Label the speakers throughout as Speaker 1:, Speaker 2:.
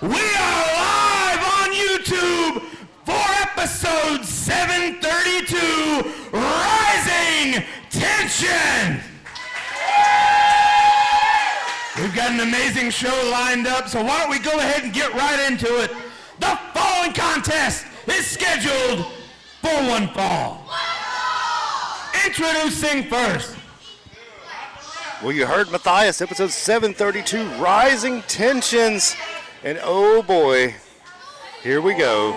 Speaker 1: We are live on YouTube for episode 732, Rising Tension. We've got an amazing show lined up, so why don't we go ahead and get right into it. The following contest is scheduled for one fall. Introducing first.
Speaker 2: Well, you heard Matthias, episode 732, Rising Tensions. And oh boy, here we go.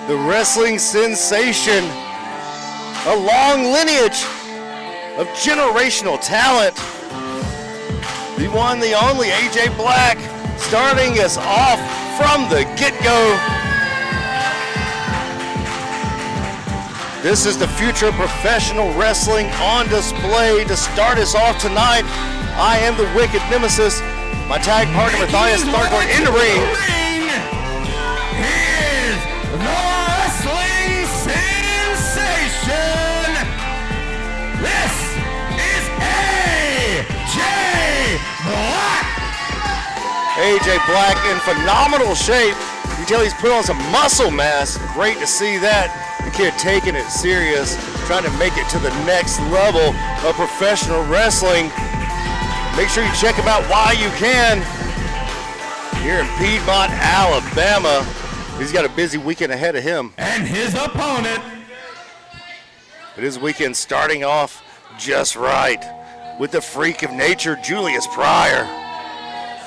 Speaker 2: The wrestling sensation, a long lineage of generational talent. The one, the only, AJ Black, starting us off from the get-go. This is the future of professional wrestling on display to start us off tonight. I am the Wicked Nemesis. My tag partner, Matthias Stargard, in the ring.
Speaker 1: Here's the wrestling sensation. This is AJ Black.
Speaker 2: AJ Black in phenomenal shape. You can tell he's put on some muscle mass. Great to see that. The kid taking it serious, trying to make it to the next level of professional wrestling. Make sure you check him out while you can. Here in Piedmont, Alabama. He's got a busy weekend ahead of him.
Speaker 1: And his opponent.
Speaker 2: But his weekend starting off just right with the freak of nature, Julius Pryor.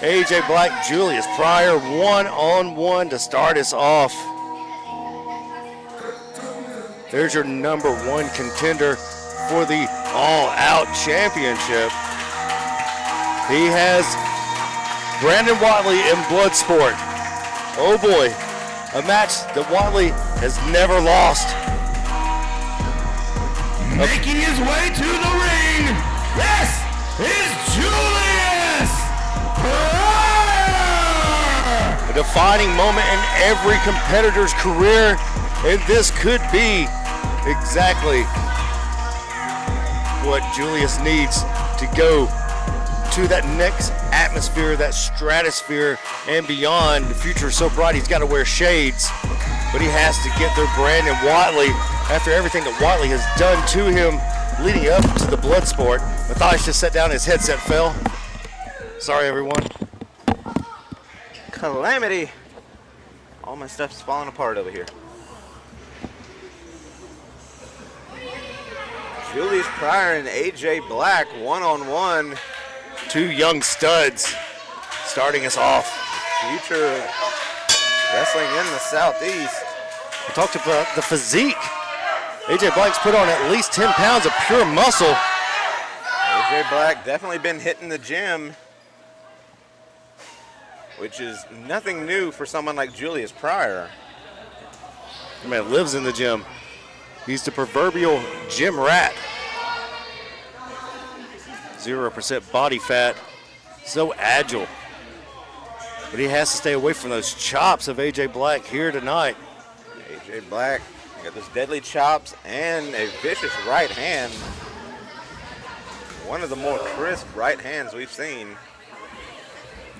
Speaker 2: AJ Black, Julius Pryor, one-on-one to start us off. There's your number one contender for the All-Out Championship. He has Brandon Watley in Bloodsport. Oh boy, a match that Watley has never lost.
Speaker 1: Making his way to the ring, this is Julius Pryor!
Speaker 2: A defining moment in every competitor's career, and this could be exactly what Julius needs to go to that next atmosphere, that stratosphere, and beyond. The future is so bright, he's got to wear shades, but he has to get there. Brandon Watley, after everything that Watley has done to him leading up to the Bloodsport. Matthias just sat down, his headset fell. Sorry, everyone.
Speaker 3: Calamity. All my stuff's falling apart over here. Julius Pryor and AJ Black, one-on-one.
Speaker 2: Two young studs starting us off.
Speaker 3: Future of wrestling in the Southeast.
Speaker 2: We talked about the physique. AJ Black's put on at least 10 pounds of pure muscle.
Speaker 3: AJ Black definitely been hitting the gym, which is nothing new for someone like Julius Pryor.
Speaker 2: The man lives in the gym. He's the proverbial gym rat. 0% body fat, so agile. But he has to stay away from those chops of AJ Black here tonight.
Speaker 3: AJ Black got those deadly chops and a vicious right hand. One of the more crisp right hands we've seen.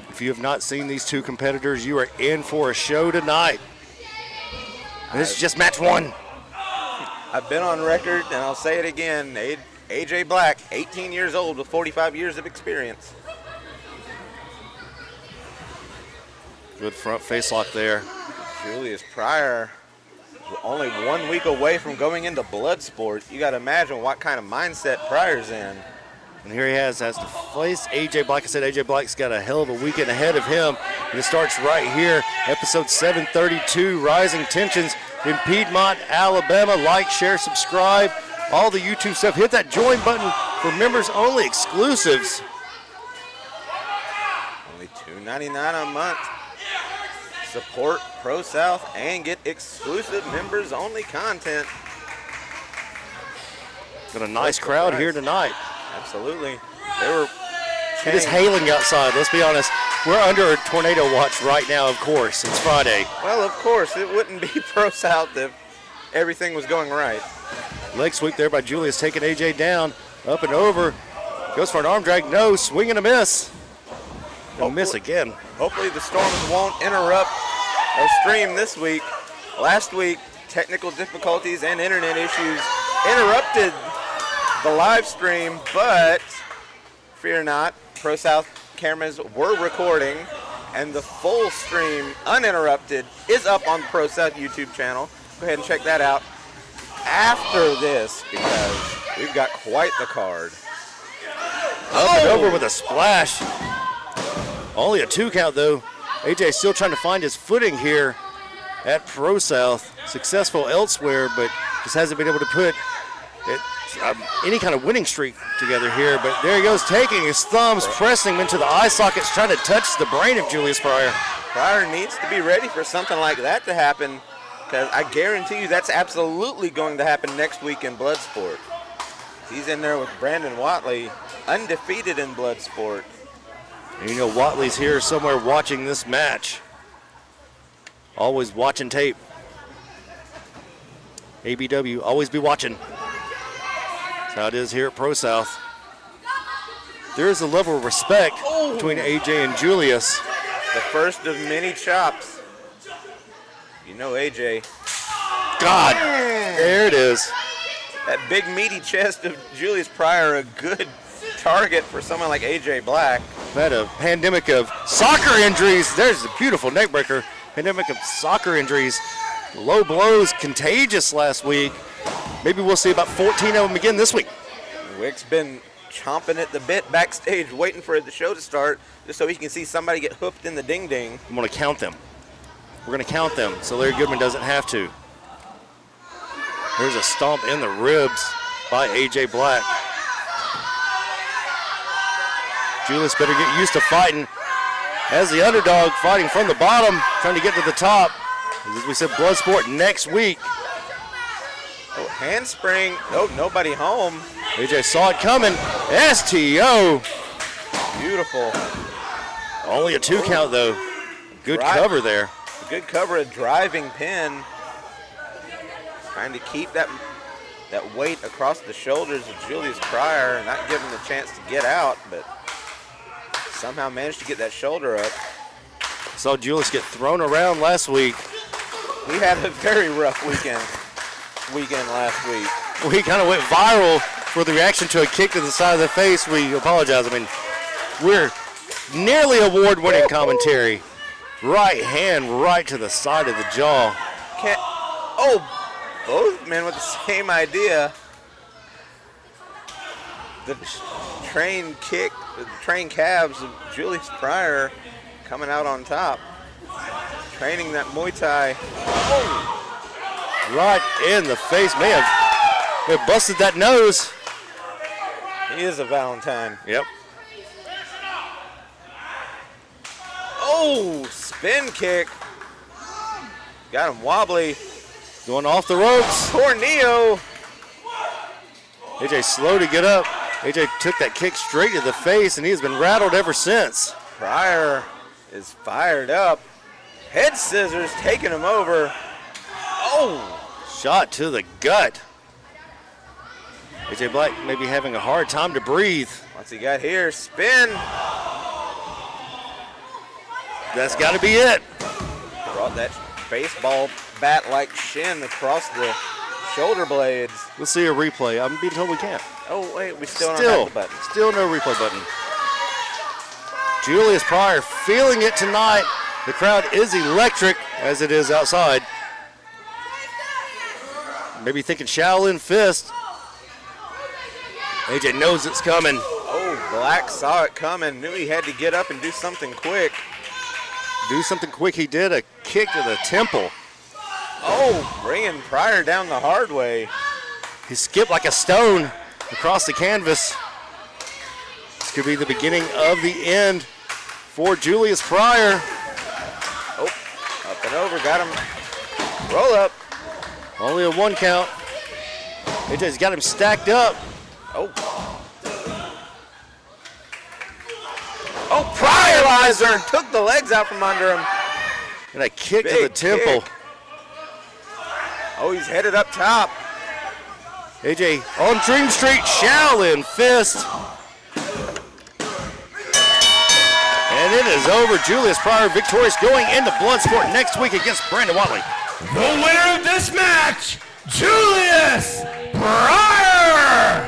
Speaker 2: If you have not seen these two competitors, you are in for a show tonight. And this is just match one.
Speaker 3: I've been on record, and I'll say it again. AJ Black, 18 years old with 45 years of experience.
Speaker 2: Good front face lock there.
Speaker 3: Julius Pryor, only 1 week away from going into Bloodsport. You got to imagine what kind of mindset Pryor's in.
Speaker 2: And here he has to face AJ Black. I said AJ Black's got a hell of a weekend ahead of him. And it starts right here, episode 732, Rising Tensions in Piedmont, Alabama. Like, share, subscribe. All the YouTube stuff. Hit that join button for members only exclusives.
Speaker 3: Only $2.99 a month. Support ProSouth and get exclusive members only content.
Speaker 2: Got a nice crowd here tonight.
Speaker 3: Absolutely. They were
Speaker 2: It is hailing outside, let's be honest. We're under a tornado watch right now, of course. It's Friday.
Speaker 3: Well, of course. It wouldn't be ProSouth if everything was going right.
Speaker 2: Leg sweep there by Julius, taking AJ down, up and over. Goes for an arm drag, no, swing and a miss. And miss again.
Speaker 3: Hopefully the storms won't interrupt our stream this week. Last week, technical difficulties and internet issues interrupted the live stream, but fear not, ProSouth cameras were recording, and the full stream, uninterrupted, is up on the ProSouth YouTube channel. Go ahead and check that out after this, because we've got quite the card.
Speaker 2: Up and over with a splash. Only a 2 count, though. AJ still trying to find his footing here at ProSouth. Successful elsewhere, but just hasn't been able to put it, any kind of winning streak together here. But there he goes, taking his thumbs, pressing him into the eye sockets, trying to touch the brain of Julius Pryor.
Speaker 3: Pryor needs to be ready for something like that to happen, because I guarantee you that's absolutely going to happen next week in Bloodsport. He's in there with Brandon Watley, undefeated in Bloodsport.
Speaker 2: And you know Watley's here somewhere watching this match. Always watching tape. ABW, always be watching. That's how it is here at ProSouth. There is a level of respect between AJ and Julius.
Speaker 3: The first of many chops. You know AJ.
Speaker 2: God, there it is.
Speaker 3: That big meaty chest of Julius Pryor, a good target for someone like AJ Black.
Speaker 2: Had a pandemic of soccer injuries. There's a beautiful neck breaker. Pandemic of soccer injuries. Low blows, contagious last week. Maybe we'll see about 14 of them again this week.
Speaker 3: Wick's been chomping at the bit backstage, waiting for the show to start, just so he can see somebody get hooked in the ding-ding.
Speaker 2: I'm going to count them. We're going to count them so Larry Goodman doesn't have to. There's a stomp in the ribs by AJ Black. Julius better get used to fighting as the underdog, fighting from the bottom, trying to get to the top. As we said, Bloodsport next week.
Speaker 3: Oh, handspring. Oh, nobody home.
Speaker 2: AJ saw it coming. STO.
Speaker 3: Beautiful.
Speaker 2: Only a 2 count, though. Good cover there.
Speaker 3: A good cover, a driving pin. Trying to keep that weight across the shoulders of Julius Pryor, not giving him the chance to get out, but somehow managed to get that shoulder up.
Speaker 2: Saw Julius get thrown around last week.
Speaker 3: We had a very rough weekend last week.
Speaker 2: We kind of went viral for the reaction to a kick to the side of the face. We apologize. I mean, we're nearly award-winning commentary. Right hand right to the side of the jaw.
Speaker 3: Both men with the same idea. The train kick, the train calves of Julius Pryor coming out on top. Training that Muay Thai.
Speaker 2: Right in the face. May have busted that nose.
Speaker 3: He is a Valentine.
Speaker 2: Yep.
Speaker 3: Oh, spin kick. Got him wobbly.
Speaker 2: Going off the ropes.
Speaker 3: Tornillo.
Speaker 2: AJ slow to get up. AJ took that kick straight to the face, and he has been rattled ever since.
Speaker 3: Pryor is fired up. Head scissors taking him over. Oh!
Speaker 2: Shot to the gut. AJ Black may be having a hard time to breathe.
Speaker 3: What's he got here? Spin.
Speaker 2: That's got to be it.
Speaker 3: Brought that baseball bat-like shin across the shoulder blades.
Speaker 2: We'll see a replay. I'm being told we can't.
Speaker 3: Oh, wait, we still don't have the button.
Speaker 2: Still no replay button. Julius Pryor feeling it tonight. The crowd is electric as it is outside. Maybe thinking Shaolin Fist. AJ knows it's coming.
Speaker 3: Oh, Black saw it coming. Knew he had to get up and do something quick.
Speaker 2: Do something quick. He did a kick to the temple.
Speaker 3: Oh, bringing Pryor down the hard way.
Speaker 2: He skipped like a stone across the canvas. This could be the beginning of the end for Julius Pryor.
Speaker 3: Oh, up and over, got him. Roll up.
Speaker 2: Only a 1 count. AJ's got him stacked up.
Speaker 3: Oh. Oh, Pryor took the legs out from under him.
Speaker 2: And a kick to the temple.
Speaker 3: Kick. Oh, he's headed up top.
Speaker 2: AJ on Dream Street, Shaolin Fist. And And it is over. Julius Pryor victorious going into Bloodsport next week against Brandon Watley.
Speaker 1: The winner of this match, Julius Pryor!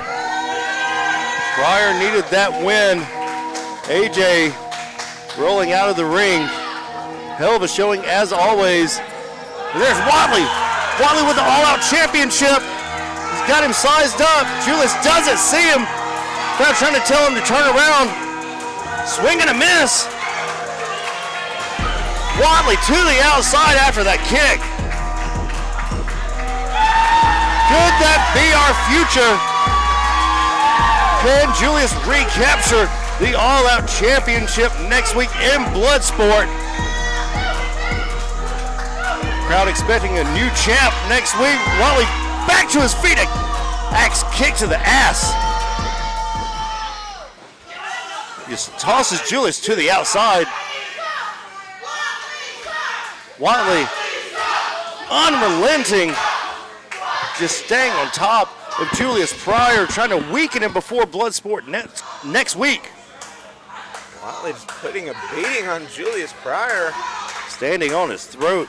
Speaker 2: Pryor needed that win. AJ rolling out of the ring. Hell of a showing as always. And there's Watley. Watley with the all-out championship. He's got him sized up. Julius doesn't see him. Crowd trying to tell him to turn around. Swing and a miss. Watley to the outside after that kick. Could that be our future? Can Julius recapture the all-out championship next week in Bloodsport? Crowd expecting a new champ next week. Watley back to his feet. Axe kick to the ass. Just tosses Julius to the outside. Watley unrelenting. Just staying on top of Julius Pryor, trying to weaken him before Bloodsport next week.
Speaker 3: Watley just putting a beating on Julius Pryor.
Speaker 2: Standing on his throat.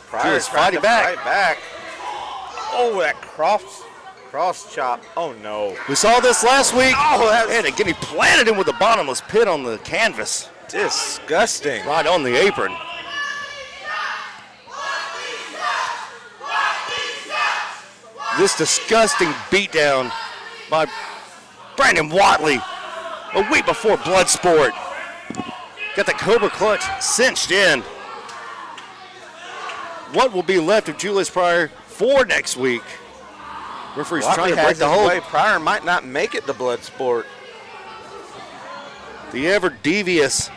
Speaker 3: Pryor's
Speaker 2: fighting back.
Speaker 3: Fight back. Oh, that cross chop. Oh no.
Speaker 2: We saw this last week.
Speaker 3: Oh, that's
Speaker 2: and again, he planted him with a bottomless pit on the canvas.
Speaker 3: disgusting.
Speaker 2: Right on the apron. This disgusting beatdown by Brandon Watley a week before Bloodsport. Got the Cobra clutch cinched in. What will be left of Julius Pryor for next week? Referee's trying to break the hold.
Speaker 3: Pryor might not make it to Bloodsport.
Speaker 2: The ever devious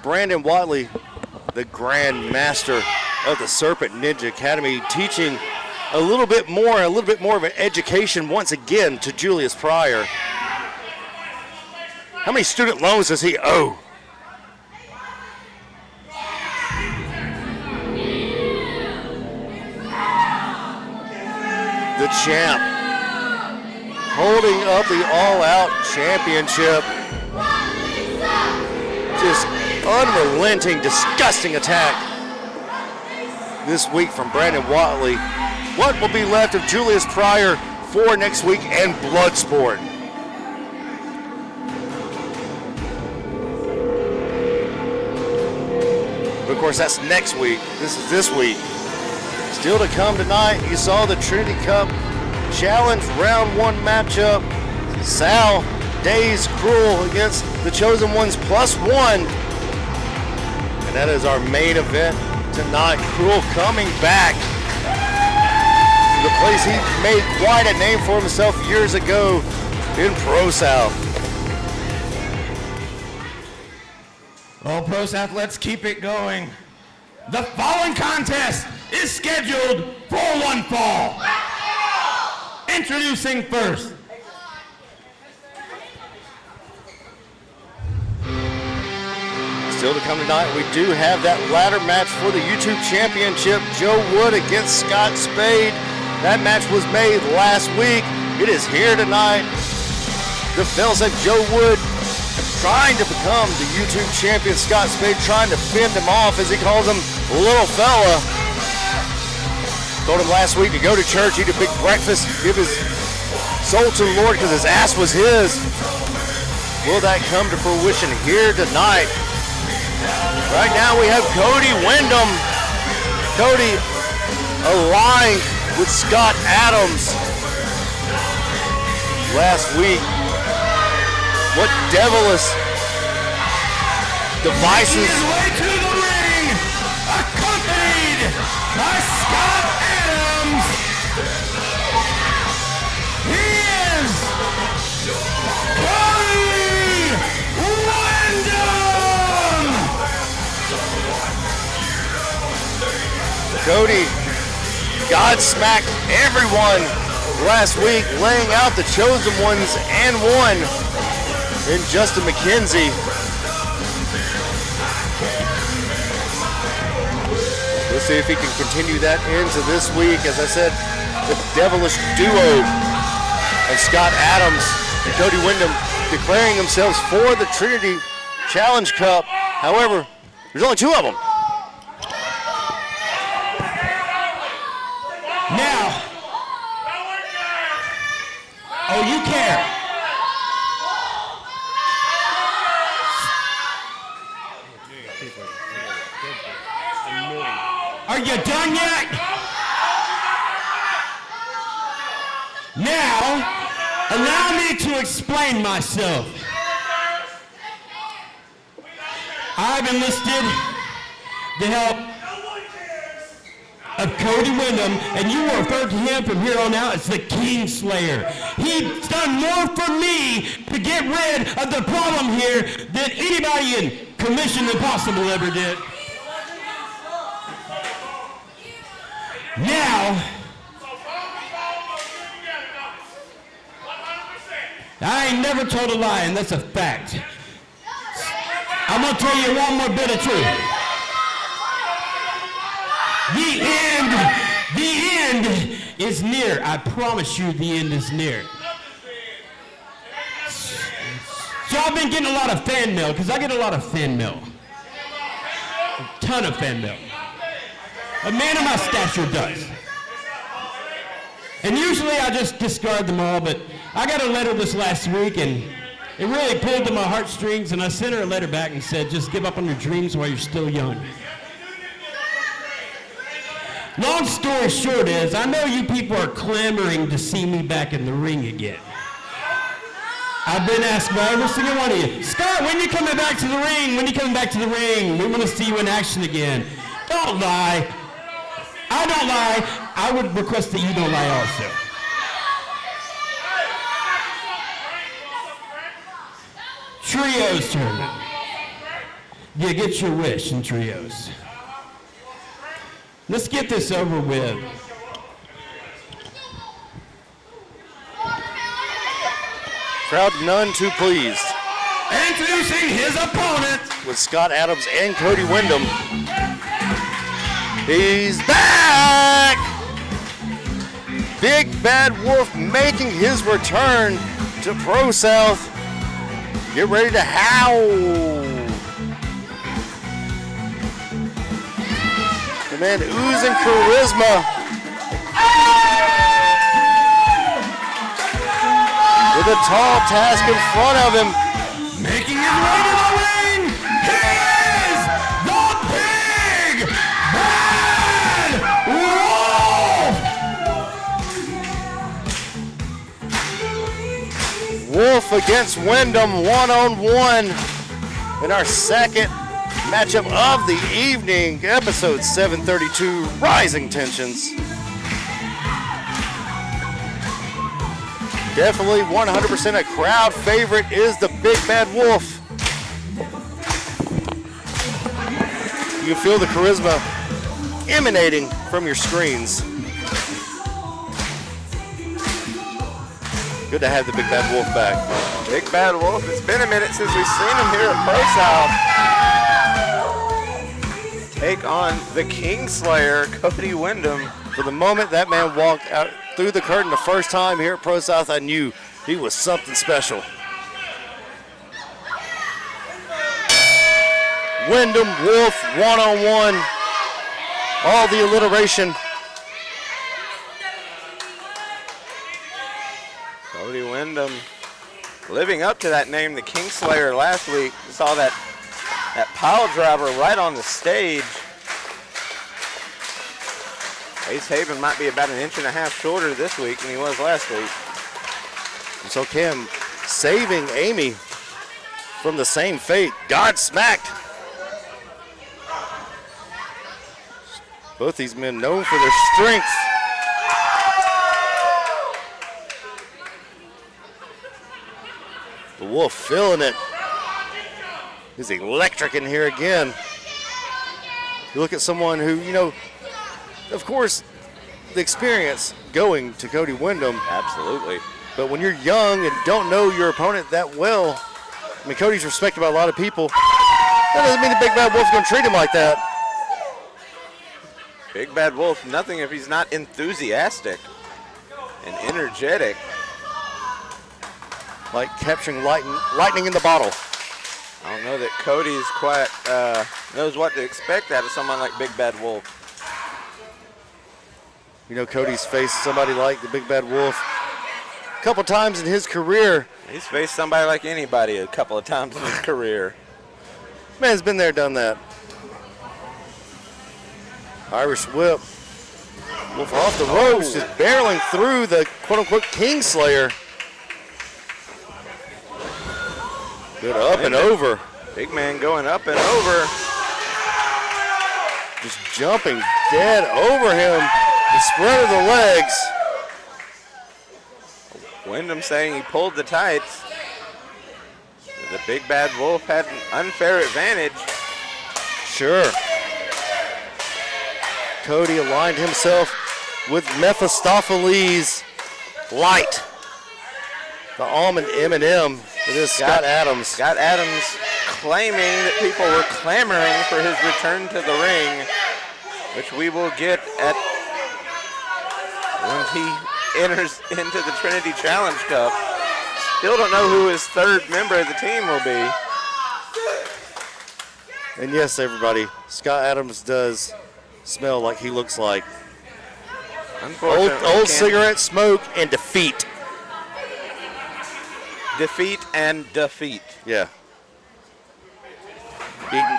Speaker 2: Brandon Watley, the Grand Master of the Serpent Ninja Academy, teaching a little bit more of an education once again to Julius Pryor. How many student loans does he owe? The champ holding up the all-out championship. Just unrelenting, disgusting attack this week from Brandon Watley. What will be left of Julius Pryor for next week and Bloodsport? But of course, that's next week. This is this week. Still to come tonight, you saw the Trinity Cup Challenge Round 1 matchup. Sal Days Cruel against the Chosen Ones +1. And that is our main event tonight. Cruel coming back to the place he made quite a name for himself years ago in ProSouth.
Speaker 1: Well, ProSouth, let's keep it going. The following contest is scheduled for one fall. Introducing first.
Speaker 2: Still to come tonight, we do have that ladder match for the YouTube Championship. Joe Wood against Scott Spade. That match was made last week. It is here tonight. The fellas at Joe Wood trying to become the YouTube champion. Scott Spade trying to fend him off, as he calls him, little fella. Told him last week to go to church, eat a big breakfast, give his soul to the Lord because his ass was his. Will that come to fruition here tonight? Right now we have Cody Wyndham. Cody aligned with Scott Adams last week. What devilish devices.
Speaker 1: He is way to the ring, accompanied by Scott Adams. He is Cody Wyndham.
Speaker 2: Cody God-smacked everyone last week, laying out the Chosen Ones and won. In Justin McKenzie. Let's see if he can continue that into this week. As I said, the devilish duo of Scott Adams and Cody Wyndham declaring themselves for the Trinity Challenge Cup. However, there's only 2 of them.
Speaker 1: Now, oh, you care. Are you done yet? Now, allow me to explain myself. I've enlisted the help of Cody Wyndham, and you will refer to him from here on out as the Kingslayer. He's done more for me to get rid of the problem here than anybody in Commission Impossible ever did. Now, I ain't never told a lie, and that's a fact. I'm gonna tell you one more bit of truth. The end is near. I promise you the end is near. So I've been getting a lot of fan mail, because I get a lot of fan mail. A ton of fan mail. A man of my stature does. And usually I just discard them all, but I got a letter this last week, and it really pulled to my heartstrings, and I sent her a letter back and said, just give up on your dreams while you're still young. Long story short is, I know you people are clamoring to see me back in the ring again. I've been asked by every single one of you, Scott, when are you coming back to the ring? When are you coming back to the ring? We want to see you in action again. Don't lie. I don't lie. I would request that you don't lie also. Trios tournament. You get your wish in trios. Let's get this over with.
Speaker 2: Crowd none too pleased.
Speaker 1: Introducing his opponent.
Speaker 2: With Scott Adams and Cody Wyndham. He's back! Big Bad Wolf making his return to ProSouth. Get ready to howl. The man oozing charisma. With a tall task in front of him.
Speaker 1: Making his way to the ring, he is the Big Bad Wolf!
Speaker 2: Wolf against Wyndham, one-on-one in our second matchup of the evening, episode 732, Rising Tensions. Definitely 100% a crowd favorite is the Big Bad Wolf. You can feel the charisma emanating from your screens. Good to have the Big Bad Wolf back.
Speaker 3: Big Bad Wolf, it's been a minute since we've seen him here at ProSouth. Take on the Kingslayer, Cody Wyndham.
Speaker 2: For the moment that man walked out through the curtain the first time here at ProSouth, I knew he was something special. Wyndham, Wolf, one-on-one. All the alliteration.
Speaker 3: Cody Wyndham living up to that name, the Kingslayer, last week. We saw that pile driver right on the stage. Ace Haven might be about 1.5 inches shorter this week than he was last week.
Speaker 2: And so Kim saving Amy from the same fate. God smacked. Both these men known for their strength. The Wolf feeling it. He's electric in here again. You look at someone who, you know, of course, the experience going to Cody Wyndham.
Speaker 3: Absolutely.
Speaker 2: But when you're young and don't know your opponent that well, I mean, Cody's respected by a lot of people. That doesn't mean the Big Bad Wolf's going to treat him like that.
Speaker 3: Big Bad Wolf, nothing if he's not enthusiastic and energetic.
Speaker 2: like capturing lightning in the bottle.
Speaker 3: I don't know that Cody's quite knows what to expect out of someone like Big Bad Wolf.
Speaker 2: You know, Cody's faced somebody like the Big Bad Wolf a couple times in his career.
Speaker 3: He's faced somebody like anybody a couple of times in his career.
Speaker 2: Man's been there, done that. Irish whip. Wolf off the ropes, just barreling through the quote-unquote Kingslayer. Good up and over.
Speaker 3: Big man going up and over.
Speaker 2: Just jumping dead over him. The spread of the legs.
Speaker 3: Wyndham saying he pulled the tights. The Big Bad Wolf had an unfair advantage.
Speaker 2: Sure. Cody aligned himself with Mephistopheles Light. The almond M&M. It is Scott Adams.
Speaker 3: Scott Adams claiming that people were clamoring for his return to the ring, which we will get at when he enters into the Trinity Challenge Cup. Still don't know who his third member of the team will be.
Speaker 2: And yes, everybody, Scott Adams does smell like he looks like.
Speaker 3: Unfortunately,
Speaker 2: Old cigarette smoke and defeat.
Speaker 3: Defeat and defeat.
Speaker 2: Yeah.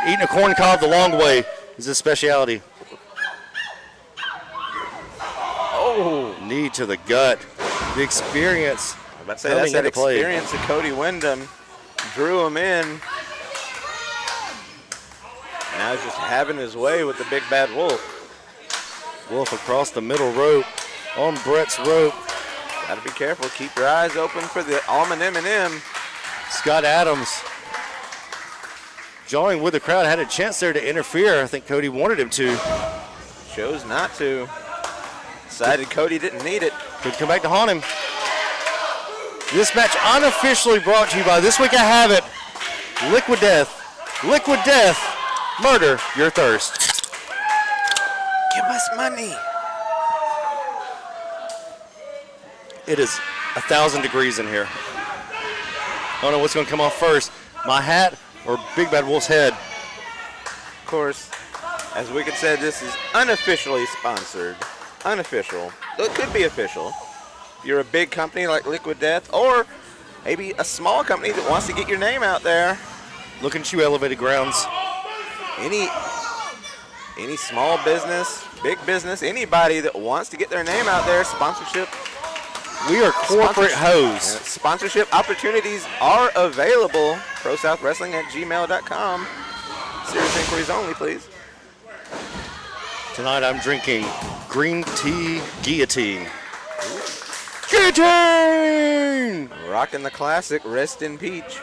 Speaker 2: Eating a corn cob the long way is his specialty.
Speaker 3: Oh.
Speaker 2: Knee to the gut. The experience.
Speaker 3: I'm about to say that's that experience of Cody Wyndham. Drew him in. Now he's just having his way with the Big Bad Wolf.
Speaker 2: Wolf across the middle rope on Brett's rope.
Speaker 3: Gotta be careful. Keep your eyes open for the almond M&M.
Speaker 2: Scott Adams jawing with the crowd. Had a chance there to interfere. I think Cody wanted him to.
Speaker 3: Chose not to. Decided Cody didn't need it.
Speaker 2: Could come back to haunt him. This match unofficially brought to you by This Week I Have It. Liquid Death. Liquid Death. Murder your thirst.
Speaker 3: Give us money.
Speaker 2: It is 1,000 degrees in here. I don't know what's going to come off first. My hat or Big Bad Wolf's head.
Speaker 3: Of course, as Wicked said, this is unofficially sponsored. Unofficial. It could be official. If you're a big company like Liquid Death, or maybe a small company that wants to get your name out there.
Speaker 2: Looking at you, Elevated Grounds.
Speaker 3: Any small business, big business, anybody that wants to get their name out there, sponsorship.
Speaker 2: We are corporate hoes.
Speaker 3: Sponsorship opportunities are available. ProSouthWrestling@gmail.com. Serious inquiries only, please.
Speaker 2: Tonight I'm drinking green tea guillotine. Guillotine!
Speaker 3: Rocking the classic Rest in Peach.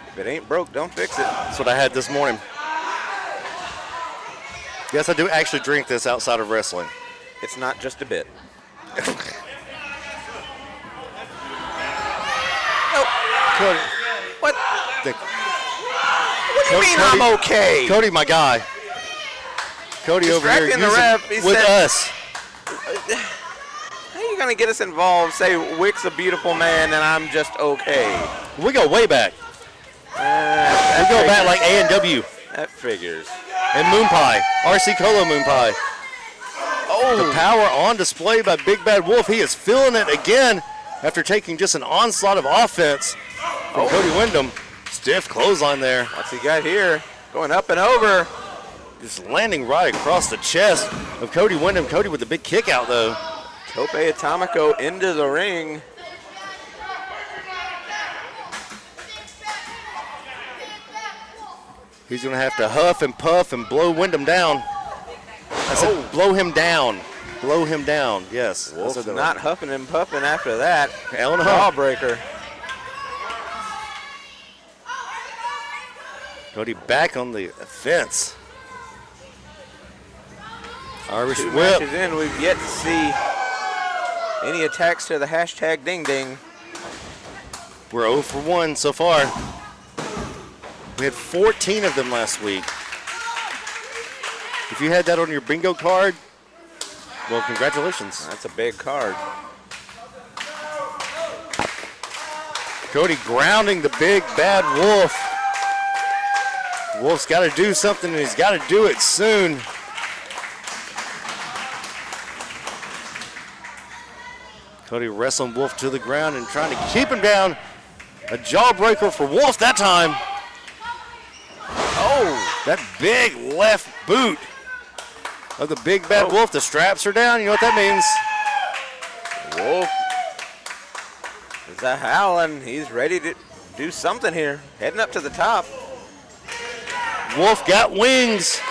Speaker 3: If it ain't broke, don't fix it.
Speaker 2: That's what I had this morning. Yes, I do actually drink this outside of wrestling.
Speaker 3: It's not just a bit.
Speaker 2: Nope. Cody.
Speaker 3: What? What do you mean
Speaker 2: Cody,
Speaker 3: I'm okay?
Speaker 2: Cody, my guy. Cody over here
Speaker 3: Distracting the ref, he
Speaker 2: with
Speaker 3: said-
Speaker 2: us.
Speaker 3: How are you going to get us involved? Say Wick's a beautiful man and I'm just okay.
Speaker 2: We go way back. We go back like A&W
Speaker 3: That figures.
Speaker 2: and Moon Pie. RC Colo Moon Pie.
Speaker 3: Oh,
Speaker 2: The power on display by Big Bad Wolf. He is feeling it again after taking just an onslaught of offense from Cody Wyndham. Stiff clothesline there.
Speaker 3: what's he got here? Going up and over.
Speaker 2: Just landing right across the chest of Cody Wyndham. Cody with the big kick out though.
Speaker 3: Tope Atomico into the ring.
Speaker 2: He's going to have to huff and puff and blow Wyndham down. I said blow him down. Blow him down, yes.
Speaker 3: Wolf's not huffing and puffing after that.
Speaker 2: Hell no.
Speaker 3: Jawbreaker.
Speaker 2: Cody back on the fence. Irish
Speaker 3: Two
Speaker 2: whip.
Speaker 3: matches in, we've yet to see any attacks to the hashtag ding ding.
Speaker 2: We're 0 for 1 so far. We had 14 of them last week. If you had that on your bingo card, well, congratulations.
Speaker 3: That's a big card.
Speaker 2: Cody grounding the big bad Wolf. Wolf's got to do something, and he's got to do it soon. Cody wrestling Wolf to the ground and trying to keep him down. A jawbreaker for Wolf that time. Oh, that big left boot of the big bad Wolf. The straps are down. You know what that means.
Speaker 3: Wolf is a howling. He's ready to do something here. Heading up to the top.
Speaker 2: Wolf got wings.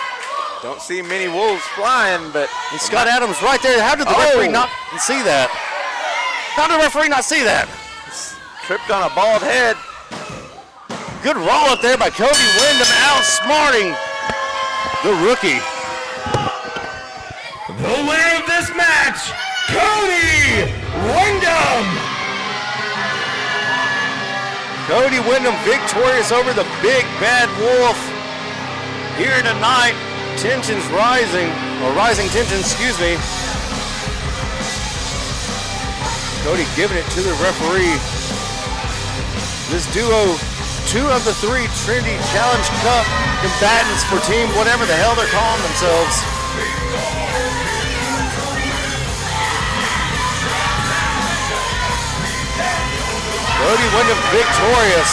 Speaker 3: Don't see many wolves flying, but...
Speaker 2: And Scott Adams right there. How did the referee not see that? How did the referee not see that?
Speaker 3: Tripped on a bald head.
Speaker 2: Good roll up there by Cody Windham, outsmarting the rookie.
Speaker 1: The winner of this match, Cody Windham.
Speaker 2: Cody Windham victorious over the big bad Wolf. Here tonight, tensions rising, or rising tensions, excuse me. Cody giving it to the referee. This duo, 2 of the 3 Trinity Challenge Cup combatants for team whatever the hell they're calling themselves. Cody Windham victorious.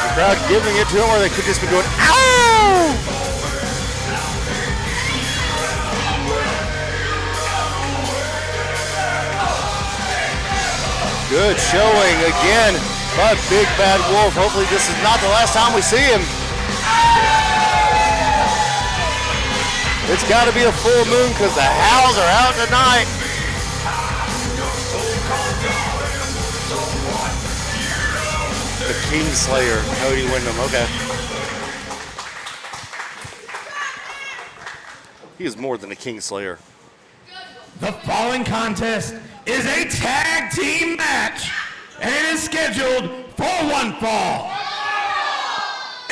Speaker 2: The crowd giving it to him, or they could just be going, ow! Good showing again by Big Bad Wolf. Hopefully this is not the last time we see him. It's got to be a full moon because the Howls are out tonight. The Kingslayer, Cody Windham, okay. He is more than a Kingslayer.
Speaker 1: The following contest is a tag team match, and it is scheduled for one fall.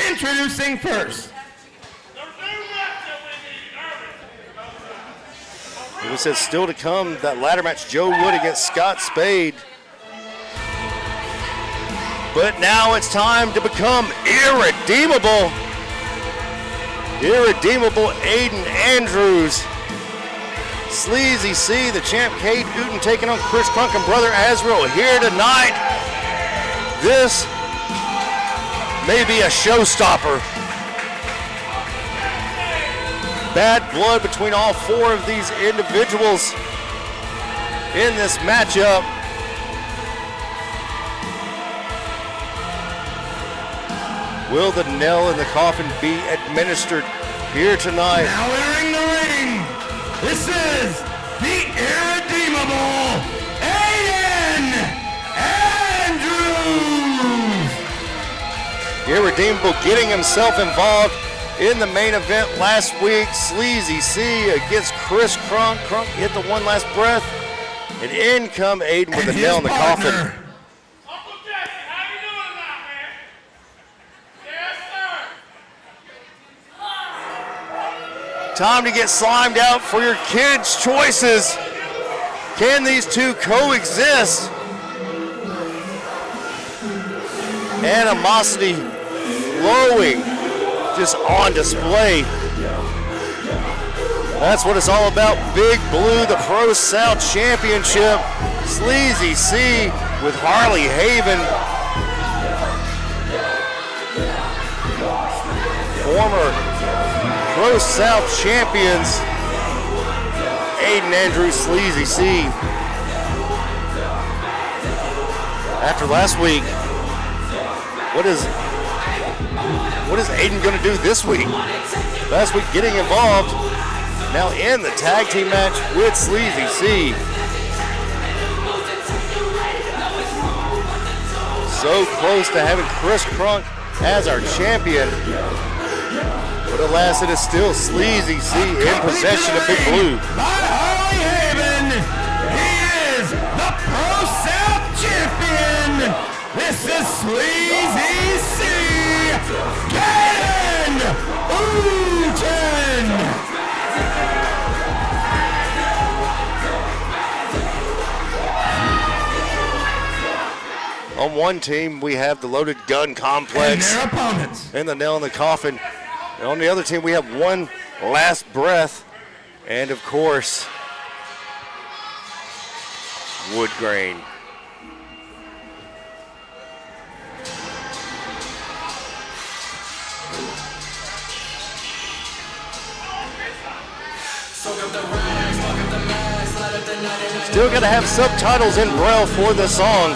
Speaker 1: Introducing first.
Speaker 2: It was said still to come, that ladder match, Joe Wood against Scott Spade. But now it's time to become irredeemable. Irredeemable Aiden Andrews. Sleazy C, the champ Cade Uten taking on Chris Crunk and brother Azrael here tonight. This may be a showstopper. Bad blood between all 4 of these individuals in this matchup. Will the nail in the coffin be administered here tonight?
Speaker 1: Now entering the ring, this is the irredeemable Aiden Andrews.
Speaker 2: Irredeemable getting himself involved in the main event last week. Sleazy C against Chris Crunk. Crunk hit the one last breath. And in come Aiden with a nail in the coffin. Time to get slimed out for your kids' choices. Can these two coexist? Animosity flowing, just on display. That's what it's all about. Big Blue, the ProSouth Championship. Sleazy C with Harley Haven. Former ProSouth champions, Aiden Andrews, Sleazy C. After last week, what is Aiden going to do this week? Last week getting involved, now in the tag team match with Sleazy C. So close to having Chris Crunk as our champion. But alas, it is still Sleazy C in possession of Big Blue.
Speaker 1: By Harley Haven, he is the ProSouth champion. This is Sleazy C. Ken Uten.
Speaker 2: one team, we have the Loaded Gun Complex.
Speaker 1: And their opponents.
Speaker 2: And the Nail in the Coffin. And on the other team, we have One Last Breath. And, of course, Wood Grain. Still got to have subtitles in Braille for the song.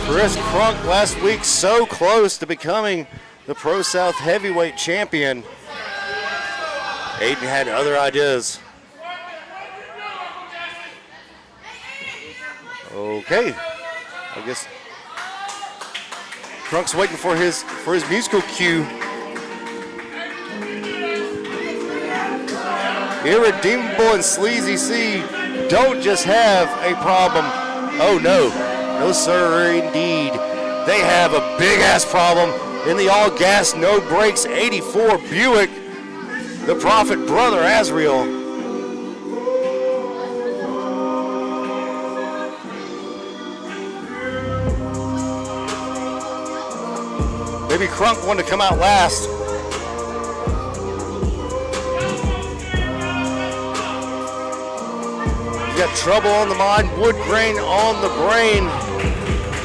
Speaker 2: Chris Crunk last week so close to becoming the Pro-South Heavyweight Champion. Aiden had other ideas. Okay, I guess Crunk's waiting for his musical cue. Irredeemable and Sleazy C don't just have a problem. Oh no, no sir indeed. They have a big ass problem in the all gas, no brakes 84 Buick, the Prophet Brother Azrael. Maybe Crunk wanted to come out last. You got Trouble on the mind, Wood Grain on the brain.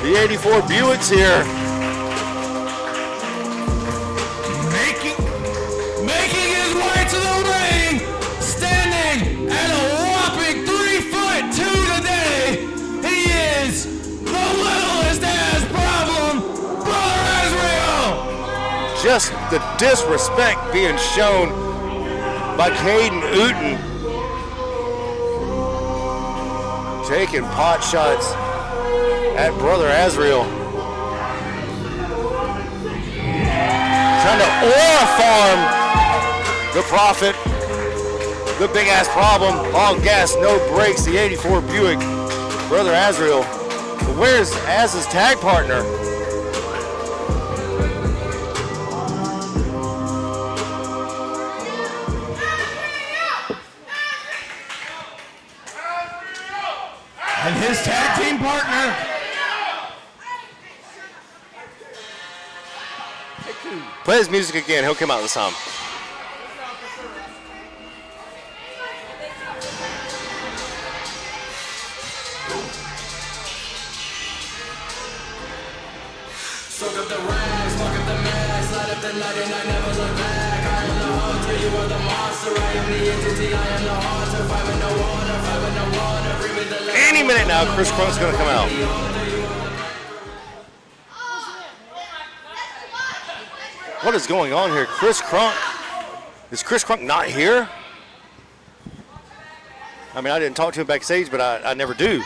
Speaker 2: The 84 Buick's here.
Speaker 1: Making his way to the ring, standing at a whopping 3'2" today. He is the littlest ass problem, Brother Azrael.
Speaker 2: Just the disrespect being shown by Caden Uten. Taking pot shots at Brother Azrael. Trying to aura farm the Prophet. The big ass problem. All gas, no brakes. The 84 Buick. Brother Azrael. But where's Az's tag partner?
Speaker 1: And his tag team partner.
Speaker 2: Play his music again. He'll come out this time.
Speaker 4: Soak up the rags, fuck up the max, light up the night and I never look back. I am the hunter, you are the monster. I am the entity, I am the haunter. Fight with no water, fight with no water. Bring me the
Speaker 2: Any minute now, Chris Crunk's going to come out. What is going on here? Chris Crunk? Is Chris Crunk not here? I mean, I didn't talk to him backstage, but I never do.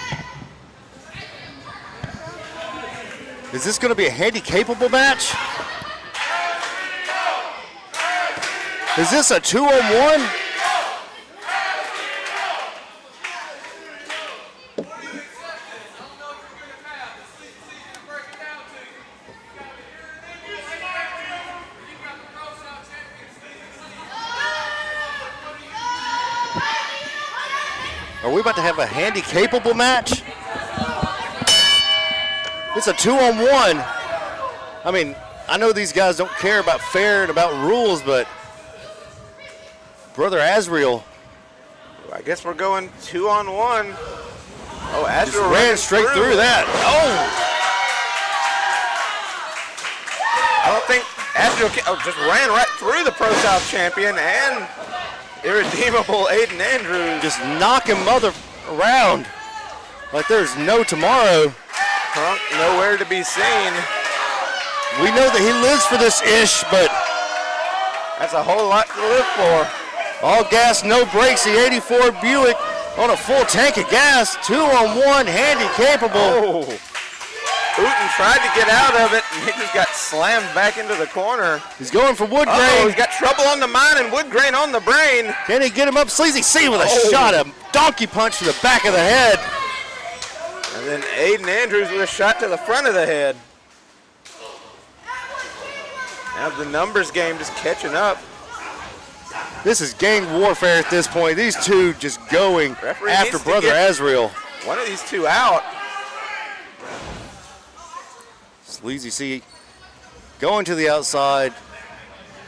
Speaker 2: Is this going to be a handy-capable match? Is this a 2-on-1? Are we about to have a handy-capable match? It's a 2-on-1. I mean, I know these guys don't care about fair and about rules, but Brother Azrael.
Speaker 3: I guess we're going 2-on-1. Oh, Azrael
Speaker 2: just ran straight through that. Oh!
Speaker 3: I don't think Azrael just ran right through the Pro-South champion and irredeemable Aiden Andrews.
Speaker 2: Just knocking mother around like there's no tomorrow.
Speaker 3: Crunk nowhere to be seen.
Speaker 2: We know that he lives for this ish, but
Speaker 3: that's a whole lot to live for.
Speaker 2: All gas, no brakes. The 84 Buick on a full tank of gas. 2-on-1, handy-capable.
Speaker 3: Oh. Uten tried to get out of it, and he just got slammed back into the corner.
Speaker 2: He's going for Wood Grain.
Speaker 3: Oh, he's got trouble on the mind and Wood Grain on the brain.
Speaker 2: Can he get him up? Sleazy C with a shot, a donkey punch to the back of the head.
Speaker 3: And then Aiden Andrews with a shot to the front of the head. Now the numbers game just catching up.
Speaker 2: This is gang warfare at this point. These two just going
Speaker 3: Referee
Speaker 2: after
Speaker 3: needs to
Speaker 2: Brother
Speaker 3: get
Speaker 2: Azriel.
Speaker 3: one of these two out.
Speaker 2: Sleazy C going to the outside.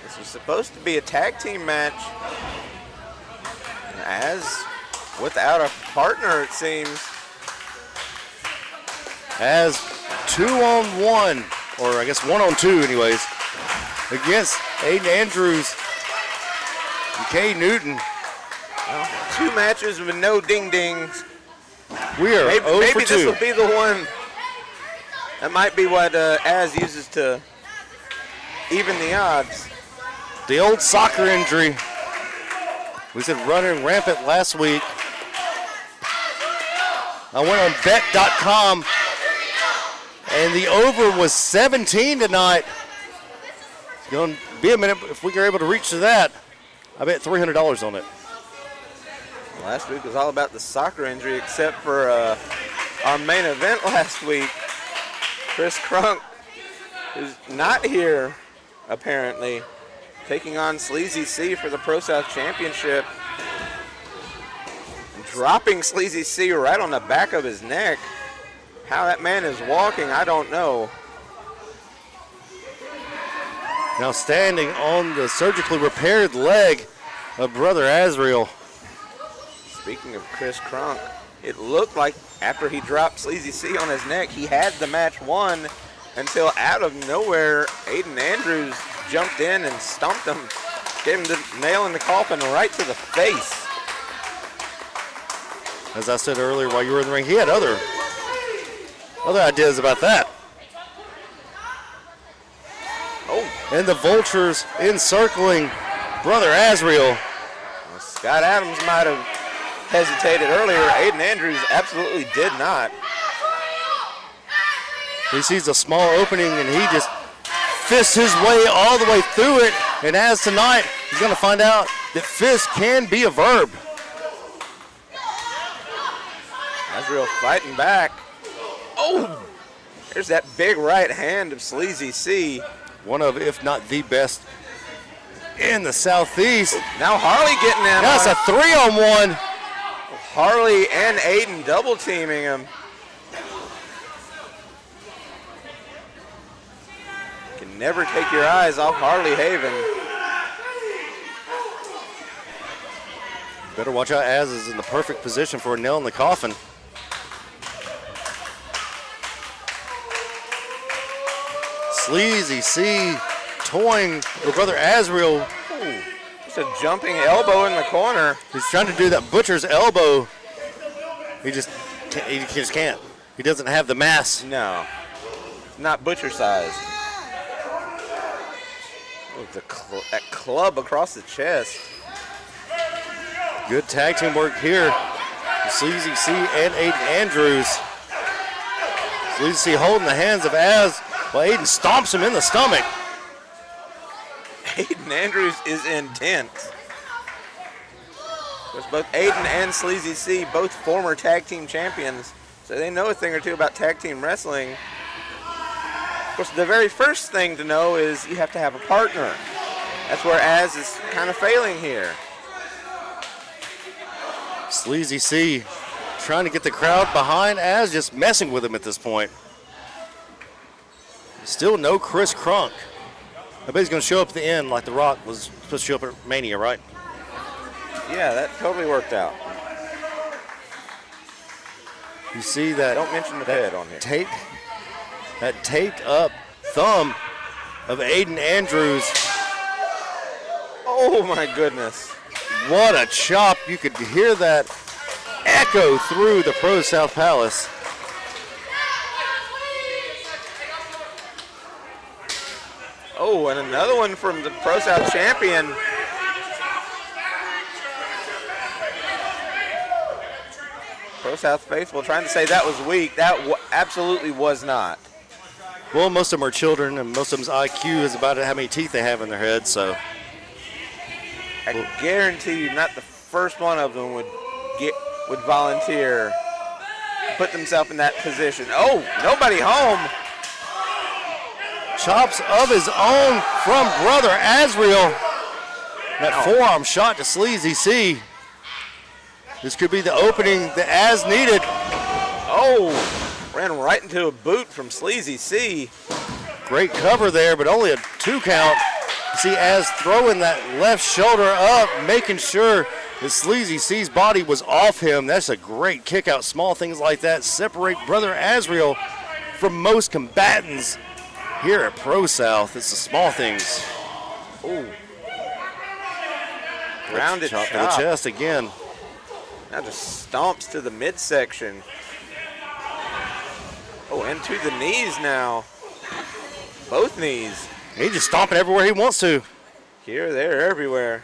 Speaker 3: This was supposed to be a tag team match. And as without a partner, it seems.
Speaker 2: As 2-on-1, or I guess 1-on-2 anyways, against Aiden Andrews and Kay Newton.
Speaker 3: Well, 2 matches with no ding-dings.
Speaker 2: We are 0 for 2.
Speaker 3: Maybe this will be the one. That might be what Az uses to even the odds.
Speaker 2: The old soccer injury. We said running rampant last week. I went on bet.com and the over was 17 tonight. It's going to be a minute if we are able to reach to that. I bet $300 on it.
Speaker 3: Last week was all about the soccer injury, except for our main event last week. Chris Crunk, who's not here, apparently, taking on Sleazy C for the ProSouth Championship. Dropping Sleazy C right on the back of his neck. How that man is walking, I don't know.
Speaker 2: Now standing on the surgically repaired leg of Brother Azriel.
Speaker 3: Speaking of Chris Crunk, it looked like after he dropped Sleazy C on his neck, he had the match won until out of nowhere, Aiden Andrews jumped in and stomped him, gave him the nail in the coffin right to the face.
Speaker 2: As I said earlier while you were in the ring, he had other ideas about that.
Speaker 3: Oh.
Speaker 2: And the Vultures encircling Brother Azriel.
Speaker 3: Well, Scott Adams might have hesitated earlier. Aiden Andrews absolutely did not.
Speaker 2: He sees a small opening and he just fists his way all the way through it. And as tonight, he's going to find out that fist can be a verb.
Speaker 3: Azriel fighting back. Oh! There's that big right hand of Sleazy C.
Speaker 2: One of, if not the best in the Southeast.
Speaker 3: Now Harley getting in.
Speaker 2: That's a 3-on-1.
Speaker 3: Harley and Aiden double teaming him. Can never take your eyes off Harley Haven.
Speaker 2: Better watch out, Az is in the perfect position for a nail in the coffin. Sleazy C toying with Brother Azriel.
Speaker 3: Ooh, just a jumping elbow in the corner.
Speaker 2: He's trying to do that butcher's elbow. He just can't. He doesn't have the mass.
Speaker 3: No, not butcher sized. Oh, that club across the chest.
Speaker 2: Good tag team work here. Sleazy C and Aiden Andrews. Sleazy C holding the hands of Az while Aiden stomps him in the stomach.
Speaker 3: Aiden Andrews is intense. There's both Aiden and Sleazy C, both former tag team champions, so they know a thing or two about tag team wrestling. Of course, the very first thing to know is you have to have a partner. That's where Az is kind of failing here.
Speaker 2: Sleazy C trying to get the crowd behind Az, just messing with him at this point. Still no Chris Crunk. I bet he's going to show up at the end like The Rock was supposed to show up at Mania, right?
Speaker 3: Yeah, that totally worked out.
Speaker 2: You see that?
Speaker 3: Don't mention the head on here.
Speaker 2: That taped up thumb of Aiden Andrews.
Speaker 3: Oh my goodness.
Speaker 2: What a chop. You could hear that echo through the ProSouth Palace.
Speaker 3: Oh, and another one from the ProSouth champion. ProSouth faithful trying to say that was weak. That absolutely was not.
Speaker 2: Well, most of them are children, and most of them's IQ is about how many teeth they have in their head, so.
Speaker 3: I guarantee you not the first one of them would volunteer to put themselves in that position. Oh, nobody home.
Speaker 2: Chops of his own from Brother Azriel. That forearm shot to Sleazy C. This could be the opening that as needed.
Speaker 3: Oh, ran right into a boot from Sleazy C.
Speaker 2: Great cover there, but only a 2 count. You see Az throwing that left shoulder up, making sure that Sleazy C's body was off him. That's a great kick out. Small things like that separate Brother Azriel from most combatants here at Pro South. It's the small things.
Speaker 3: Ooh. Rounded
Speaker 2: chop to
Speaker 3: chop.
Speaker 2: the chest again.
Speaker 3: Now just stomps to the midsection. Oh, and to the knees now. Both knees.
Speaker 2: He's just stomping everywhere he wants to.
Speaker 3: Here, there, everywhere.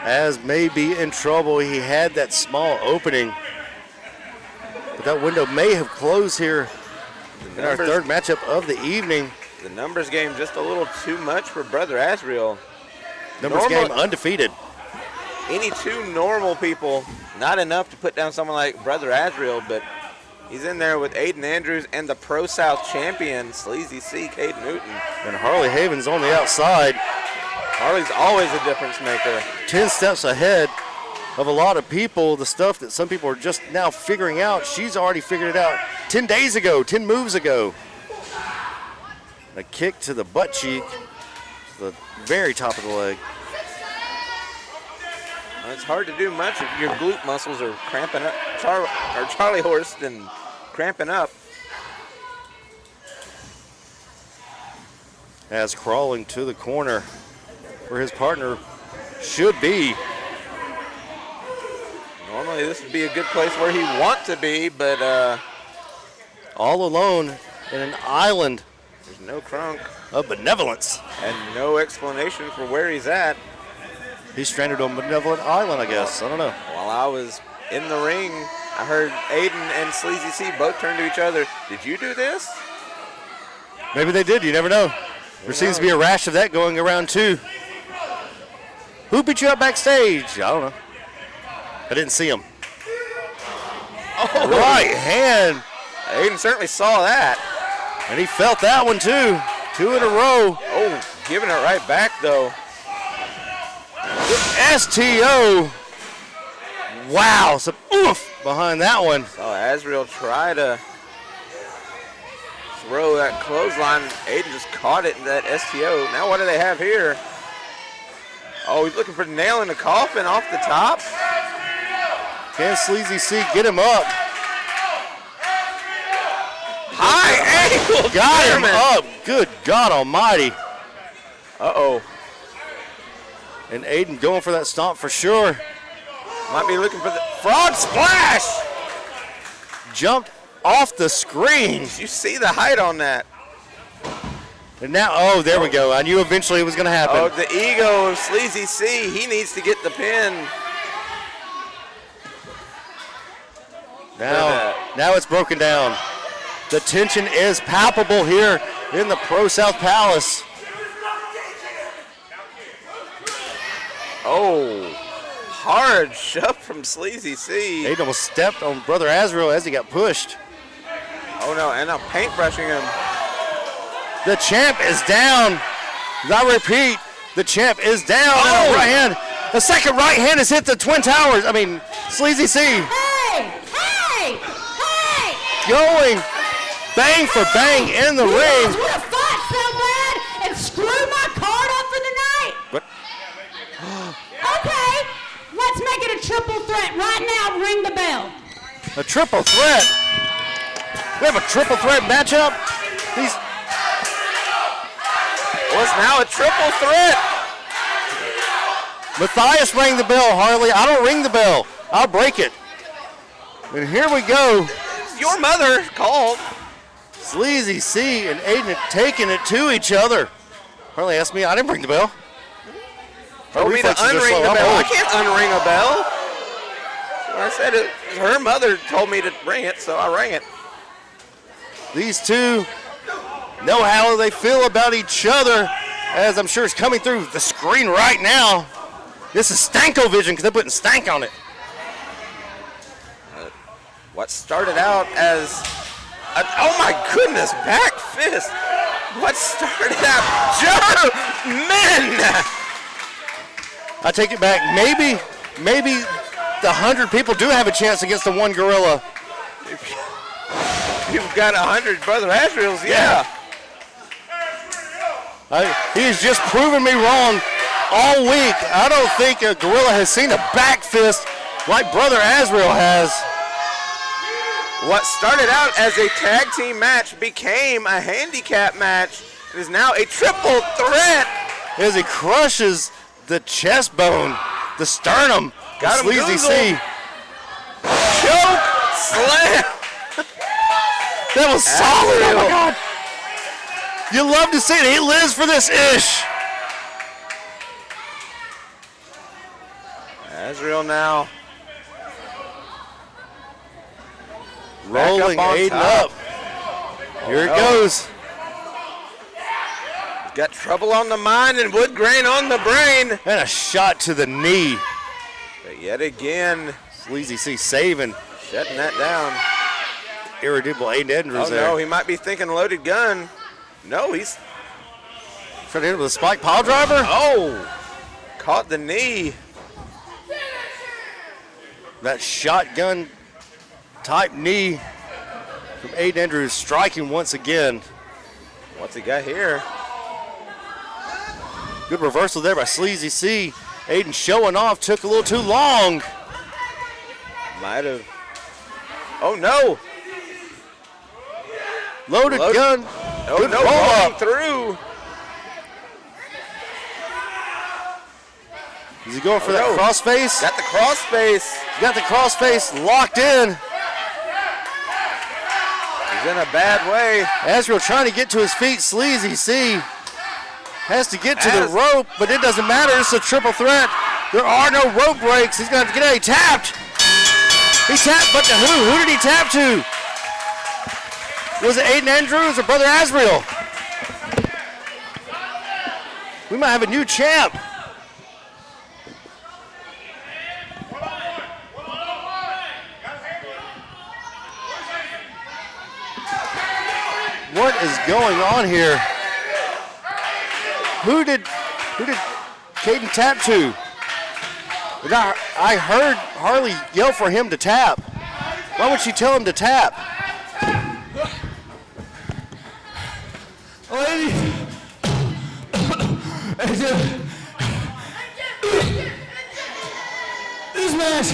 Speaker 2: Az may be in trouble. He had that small opening, but that window may have closed here in our third matchup of the evening.
Speaker 3: The numbers game just a little too much for Brother Azriel.
Speaker 2: Numbers game undefeated.
Speaker 3: Any 2 normal people, not enough to put down someone like Brother Azriel, but he's in there with Aiden Andrews and the Pro South champion, Sleazy C, Cade Newton.
Speaker 2: And Harley Haven's on the outside.
Speaker 3: Harley's always a difference maker.
Speaker 2: 10 steps ahead of a lot of people. The stuff that some people are just now figuring out, she's already figured it out 10 days ago, 10 moves ago. A kick to the butt cheek, to the very top of the leg.
Speaker 3: Well, it's hard to do much if your glute muscles are cramping up, Charlie horsed and cramping up.
Speaker 2: As crawling to the corner where his partner should be.
Speaker 3: Normally this would be a good place where he wants to be, but
Speaker 2: all alone in an island.
Speaker 3: There's no crunk.
Speaker 2: Of benevolence.
Speaker 3: And no explanation for where he's at.
Speaker 2: He's stranded on Benevolent Island, I guess. I don't know.
Speaker 3: While I was in the ring, I heard Aiden and Sleazy C both turn to each other. Did you do this?
Speaker 2: Maybe they did. You never know. There seems to be a rash of that going around, too. Who beat you up backstage? I don't know. I didn't see him.
Speaker 3: Oh,
Speaker 2: right hand.
Speaker 3: Aiden certainly saw that.
Speaker 2: And he felt that one, too. 2 in a row.
Speaker 3: Oh, giving it right back, though.
Speaker 2: STO. Wow, some oof behind that one.
Speaker 3: Saw Azriel try to throw that clothesline. Aiden just caught it in that STO. Now what do they have here? Oh, he's looking for the nail in the coffin off the top.
Speaker 2: Can Sleazy C get him up?
Speaker 3: High angle.
Speaker 2: Got him up. Good God almighty.
Speaker 3: Uh-oh.
Speaker 2: And Aiden going for that stomp for sure.
Speaker 3: Might be looking for the frog splash.
Speaker 2: Jumped off the screen.
Speaker 3: Did you see the height on that?
Speaker 2: And now, oh, there we go. I knew eventually it was going to happen.
Speaker 3: Oh, the ego of Sleazy C. He needs to get the pin.
Speaker 2: Now it's broken down. The tension is palpable here in the Pro South Palace.
Speaker 3: Oh, hard shove from Sleazy C.
Speaker 2: Aiden almost stepped on Brother Azriel as he got pushed.
Speaker 3: Oh no, and now paintbrushing him.
Speaker 2: The champ is down. I repeat, the champ is down.
Speaker 3: Oh!
Speaker 2: Right hand. The second right hand has hit the Twin Towers. I mean, Sleazy C.
Speaker 5: Hey!
Speaker 2: Going bang for bang in the ring.
Speaker 5: You guys would have fought so bad and screwed my card up for the night.
Speaker 2: What?
Speaker 5: Okay, let's make it a triple threat right now. Ring the bell.
Speaker 2: A triple threat. We have a triple threat matchup.
Speaker 3: Well, it's now a triple threat.
Speaker 2: Matthias rang the bell, Harley. I don't ring the bell. I'll break it. And here we go.
Speaker 3: Your mother called.
Speaker 2: Sleazy C and Aiden taking it to each other. Harley asked me. I didn't ring the bell.
Speaker 3: Told me to unring the bell. I can't unring a bell. So I said it. Her mother told me to ring it, so I rang it.
Speaker 2: These two know how they feel about each other, as I'm sure it's coming through the screen right now. This is Stanko-Vision because they're putting stank on it.
Speaker 3: What started out as, oh my goodness, back fist. What started out? German!
Speaker 2: I take it back. Maybe the 100 people do have a chance against the one gorilla.
Speaker 3: You've got 100 Brother Asriels, yeah.
Speaker 2: He has just proven me wrong all week. I don't think a gorilla has seen a back fist like Brother Asriel has.
Speaker 3: What started out as a tag team match became a handicap match. It is now a triple threat.
Speaker 2: As he crushes the chest bone, the sternum,
Speaker 3: Got him
Speaker 2: Sleazy C.
Speaker 3: Choke slam.
Speaker 2: That was solid. Oh my God. You love to see it. He lives for this ish.
Speaker 3: Asriel now.
Speaker 2: Rolling Aiden up. Here it goes.
Speaker 3: Got trouble on the mind and wood grain on the brain.
Speaker 2: And a shot to the knee.
Speaker 3: But yet again,
Speaker 2: Sleazy C saving.
Speaker 3: shutting that down.
Speaker 2: Irredeemable Aiden Andrews there.
Speaker 3: Oh no, he might be thinking loaded gun. No, he's
Speaker 2: trying to hit him with a spike pile driver.
Speaker 3: Oh, caught the knee.
Speaker 2: That shotgun type knee from Aiden Andrews striking once again.
Speaker 3: What's he got here?
Speaker 2: Good reversal there by Sleazy C. Aiden showing off, took a little too long.
Speaker 3: Might have. Oh no.
Speaker 2: Loaded gun.
Speaker 3: Oh
Speaker 2: Good
Speaker 3: no,
Speaker 2: roll
Speaker 3: rolling
Speaker 2: up.
Speaker 3: through.
Speaker 2: Is he going for that crossface?
Speaker 3: Got the crossface.
Speaker 2: Got the crossface locked in.
Speaker 3: He's in a bad way.
Speaker 2: Asriel trying to get to his feet. Sleazy C has to get to the rope, but it doesn't matter. It's a triple threat. There are no rope breaks. He's going to have to get out. He tapped. He tapped, but to who? Who did he tap to? Was it Aiden Andrews or Brother Asriel? We might have a new champ. What is going on here? Who did Caden tap to? I heard Harley yell for him to tap. Why would she tell him to tap?
Speaker 1: Ladies, this match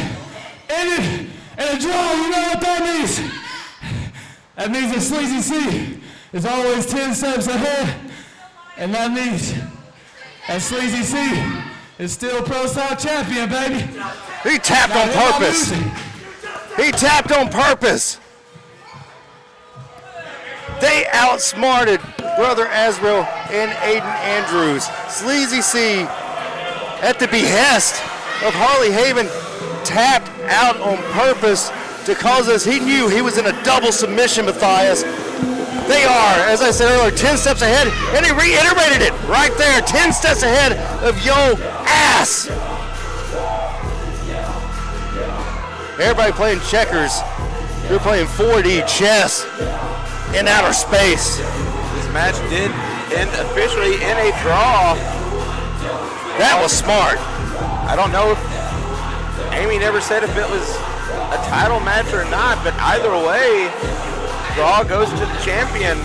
Speaker 1: ended in a draw. You know what that means? That means that Sleazy C is always 10 steps ahead, and that means that Sleazy C is still ProSouth champion, baby.
Speaker 2: He tapped on purpose. He tapped on purpose. They outsmarted Brother Asriel and Aiden Andrews. Sleazy C, at the behest of Harley Haven, tapped out on purpose to cause us. He knew he was in a double submission, Matthias. They are, as I said earlier, 10 steps ahead, and he reiterated it right there, 10 steps ahead of yo ass. Everybody playing checkers. You're playing 4D chess in outer space.
Speaker 3: This match did end officially in a draw.
Speaker 2: That was smart.
Speaker 3: I don't know if Amy never said if it was a title match or not, but either way, draw goes to the champion.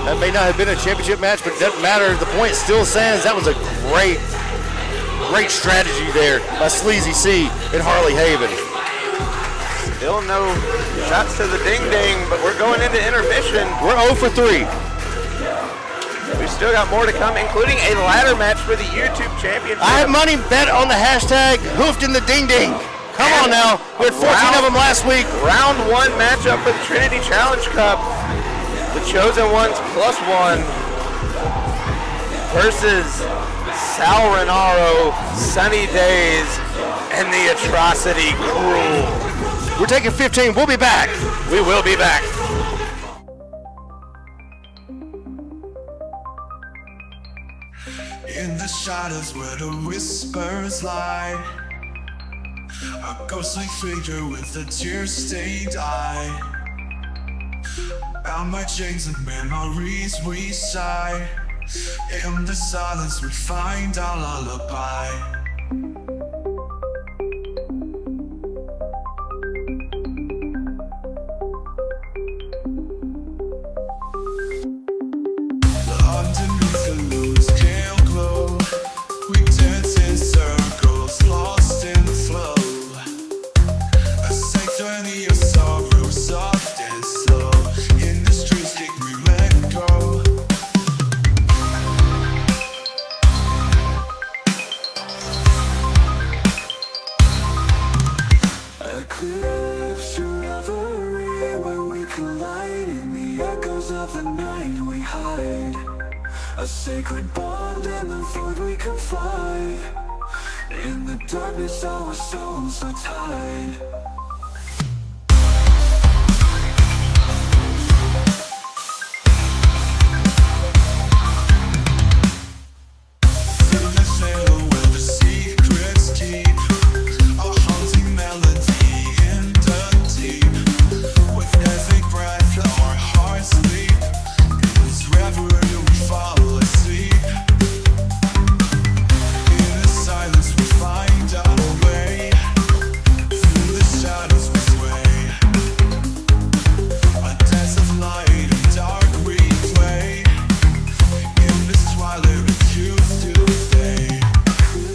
Speaker 2: That may not have been a championship match, but it doesn't matter. The point still stands. That was a great strategy there by Sleazy C and Harley Haven.
Speaker 3: Still no shots to the ding-ding, but we're going into intermission.
Speaker 2: We're 0 for 3.
Speaker 3: We've still got more to come, including a ladder match for the YouTube Championship.
Speaker 2: I have money bet on the hashtag hoofed in the ding-ding. Come on now. We had 14 of them last week.
Speaker 3: Round 1 matchup with Trinity Challenge Cup. The Chosen Ones +1 versus Sal Renaro, Sunny Days, and the Atrocity Crew.
Speaker 2: We're taking 15. We'll be back.
Speaker 3: We will be back.
Speaker 6: In the shadows where the whispers lie, a ghostly figure with a tear-stained eye. Bound by chains of memories we sigh. In the silence we find our lullaby. Underneath the loose pale glow, we dance in circles, lost in the flow. A symphony of sorrow, soft and slow. In the streets, we let go. Eclipse your reverie when we collide. In the echoes of the night we hide. A sacred bond in the void we confide. In the darkness our souls are tied. Through the sail where the secrets deep, a haunting melody in the deep. With every breath our hearts leap. In this reverie we fall asleep. In the silence we find our way. Through the shadows we sway. A dance of light and dark we play. In this twilight we choose to stay.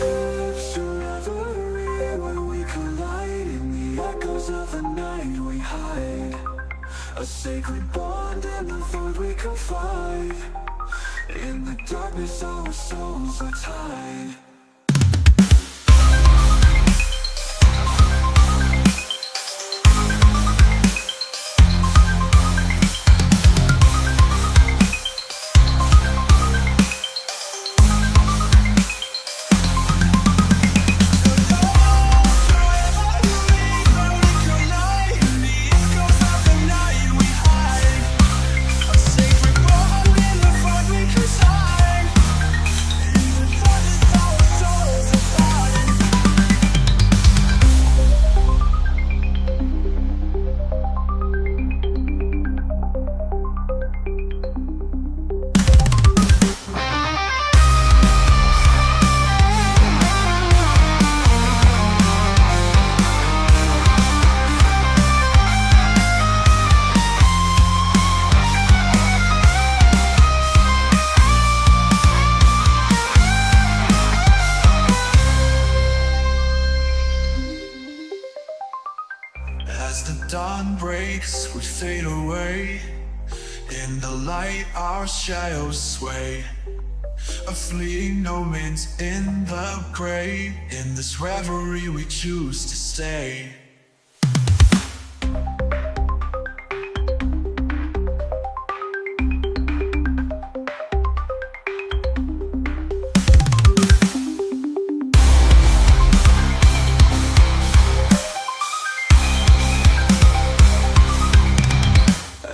Speaker 6: Eclipse your reverie when we collide. In the echoes of the night we hide. A sacred bond in the void we confide. In the darkness our souls are tied. As the dawn breaks, we fade away. In the light, our shadows sway. A fleeting moment in the gray. In this reverie, we choose to stay.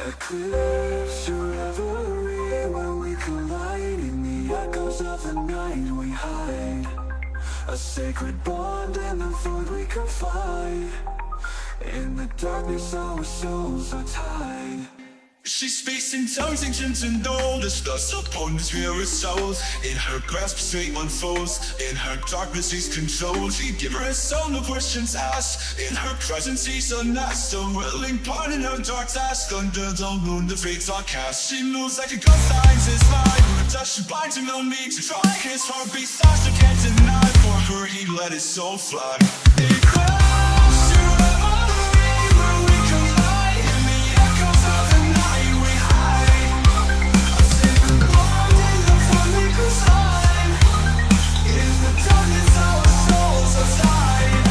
Speaker 6: Eclipse your reverie when we collide. In the echoes of the night we hide. A sacred bond in the void we confide. In the darkness our souls are tied. She speaks in tongues ancient and old, as thus upon the spirit souls. In her grasp fate unfolds, in her darkness she's controlled. She give her soul, no questions asked. In her presence she's unmasked, a willing part in her dark task. Under the moon the fates are cast. She moves like a ghost, finds his mind. Her touch she binds him, no need to try. His heartbeat starts, she can't deny. For her he let his soul fly. It close to reverie where we collide. In the echoes of the night we hide. A sacred bond in the void we confide. In the darkness our souls are tied.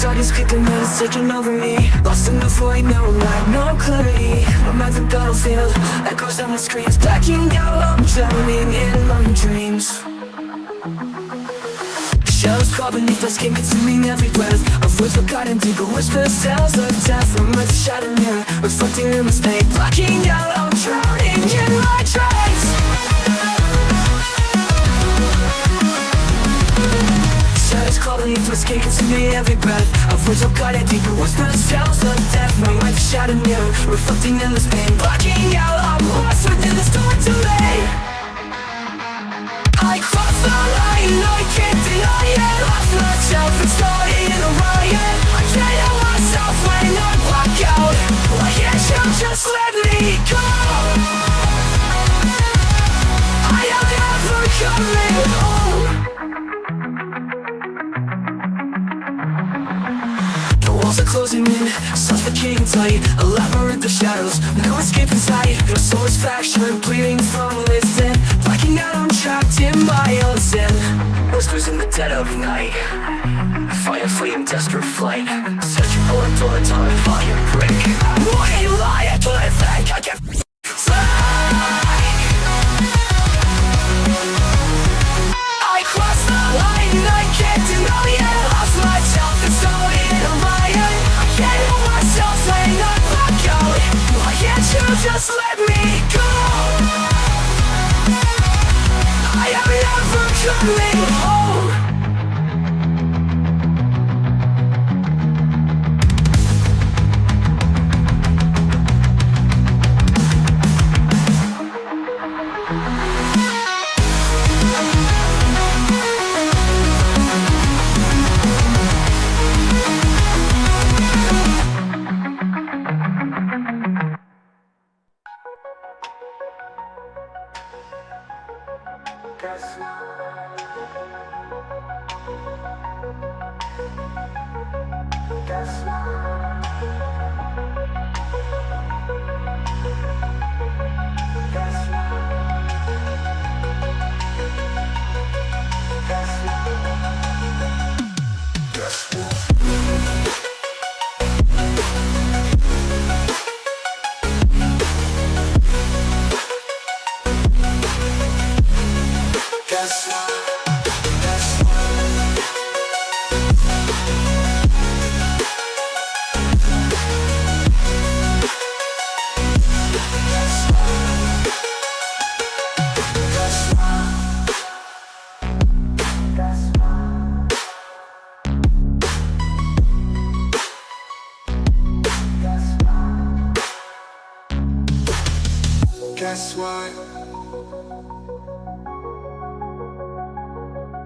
Speaker 6: Targets creeping in, it's taking over me. Lost in the void, no light, no clarity. My mind's a battlefield, echoes on the screens. Blacking out, I'm drowning in my dreams. Shadows crawl beneath my skin, consuming every breath. A voice forgotten deeper, whispers, sounds of death. From a shattered mirror, reflecting in my state. Blacking out, I'm drowning in my trance. Shadows crawl beneath my skin, consuming every breath. A voice forgotten deeper, whispers, sounds of death. My mind's a shattered mirror, reflecting in this pain. Blacking out, I'm lost within the storm delay. I crossed the line, I can't deny it. Lost myself and started a riot. I can't help myself when I black out. Why can't you just let me go? I am never coming home. The walls are closing in, suffocating tight. A labyrinth of shadows, no escape in sight. Your soul is fractured, bleeding from within. Blacking out, I'm trapped in my own sin. Whispers in the dead of night. Fire fleeing, desperate flight. Searching for a door, time, fire break. Why you lie, I don't think I can fly. I crossed the line, I can't deny it. Lost myself and started a riot. I can't help myself when I black out. Why can't you just let me go? I am never coming home.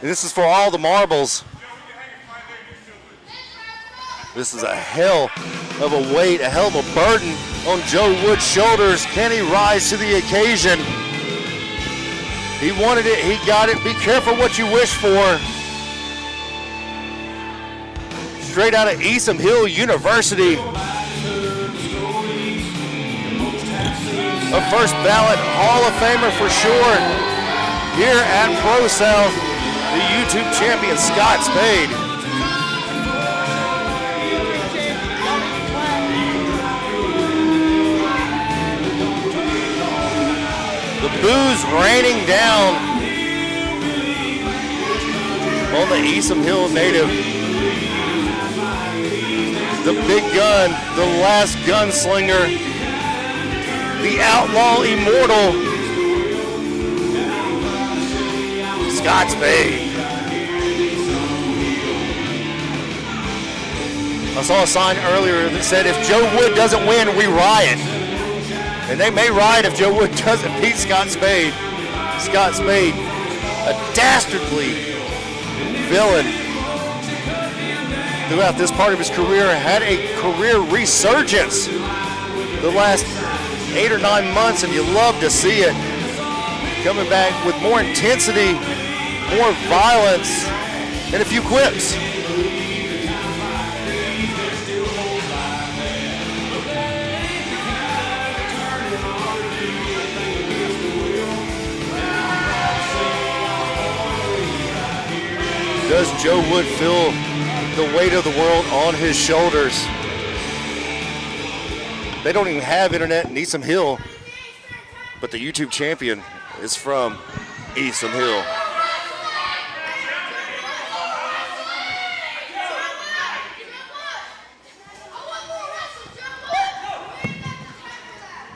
Speaker 2: And this is for all the marbles. This is a hell of a weight, a hell of a burden on Joe Wood's shoulders. Can he rise to the occasion? He wanted it, he got it. Be careful what you wish for. Straight out of Eastham Hill University. A first ballot Hall of Famer for sure. Here at ProSouth, the YouTube champion Scott Spade. The boos raining down on the Eastham Hill native. The big gun, the last gunslinger, the outlaw immortal, Scott Spade. I saw a sign earlier that said, if Joe Wood doesn't win, we riot. And they may riot if Joe Wood doesn't beat Scott Spade. Scott Spade, a dastardly villain throughout this part of his career, had a career resurgence the last 8 or 9 months, and you love to see it. Coming back with more intensity, more violence, and a few quips. Does Joe Wood feel the weight of the world on his shoulders? They don't even have internet in Eastham Hill, but the YouTube champion is from Eastham Hill.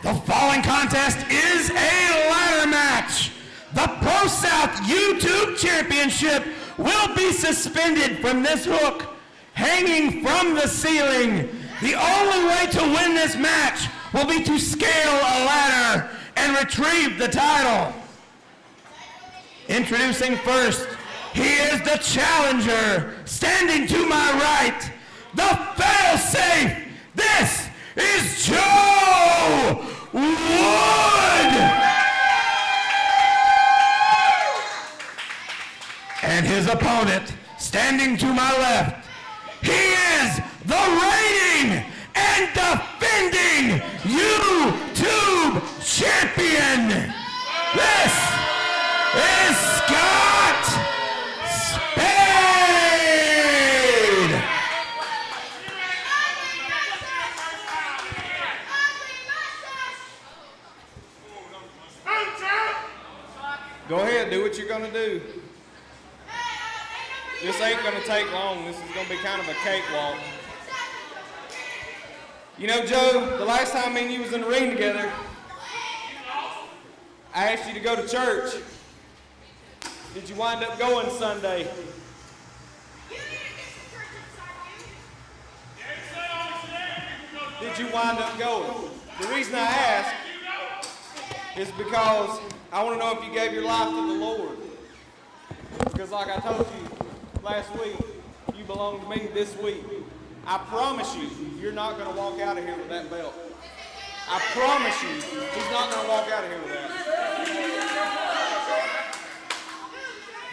Speaker 7: The following contest is a ladder match. The ProSouth YouTube Championship will be suspended from this hook hanging from the ceiling. The only way to win this match will be to scale a ladder and retrieve the title. Introducing first, he is the challenger. Standing to my right, the fail-safe. This is Joe Wood. And his opponent, standing to my left, he is the reigning and defending YouTube champion. This is Scott Spade.
Speaker 8: Go ahead, do what you're gonna do. This ain't gonna take long. This is gonna be kind of a cakewalk. You know, Joe, the last time me and you was in the ring together, I asked you to go to church. Did you wind up going Sunday? Did you wind up going? The reason I ask is because I want to know if you gave your life to the Lord. Because like I told you last week, you belong to me this week. I promise you, you're not going to walk out of here with that belt. I promise you, he's not going to walk out of here with that.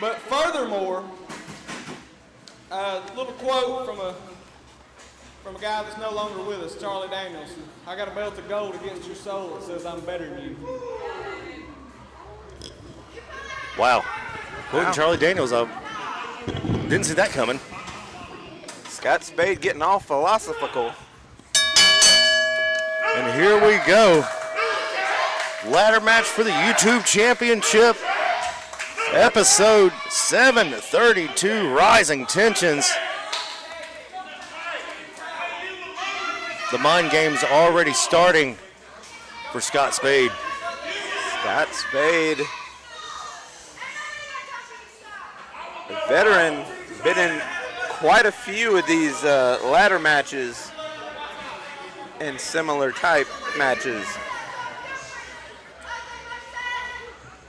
Speaker 8: But furthermore, a little quote from a guy that's no longer with us, Charlie Daniels. I got a belt of gold against your soul that says I'm better than you.
Speaker 2: Wow. Quoting Charlie Daniels, I didn't see that coming.
Speaker 3: Scott Spade getting all philosophical.
Speaker 2: And here we go. Ladder match for the YouTube Championship. Episode 732, Rising Tensions. The mind game's already starting for Scott Spade.
Speaker 3: Scott Spade, a veteran, been in quite a few of these ladder matches and similar type matches.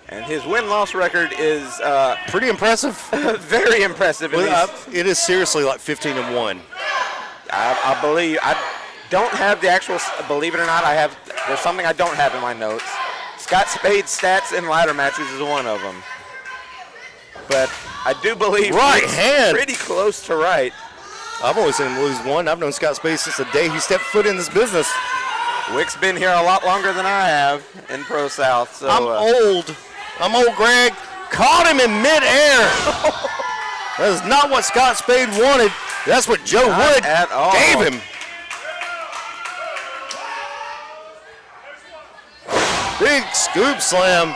Speaker 3: And his win-loss record is
Speaker 2: pretty impressive.
Speaker 3: Very impressive.
Speaker 2: It is seriously like 15-1.
Speaker 3: I believe. I don't have the actual. Believe it or not, there's something I don't have in my notes. Scott Spade's stats in ladder matches is one of them. But I do believe
Speaker 2: right
Speaker 3: he's
Speaker 2: hand
Speaker 3: pretty close to right.
Speaker 2: I've always seen him lose one. I've known Scott Spade since the day he stepped foot in this business.
Speaker 3: Wick's been here a lot longer than I have in Pro South. So
Speaker 2: I'm old, Greg. Caught him in midair. That is not what Scott Spade wanted. That's what Joe Wood gave him. Big scoop slam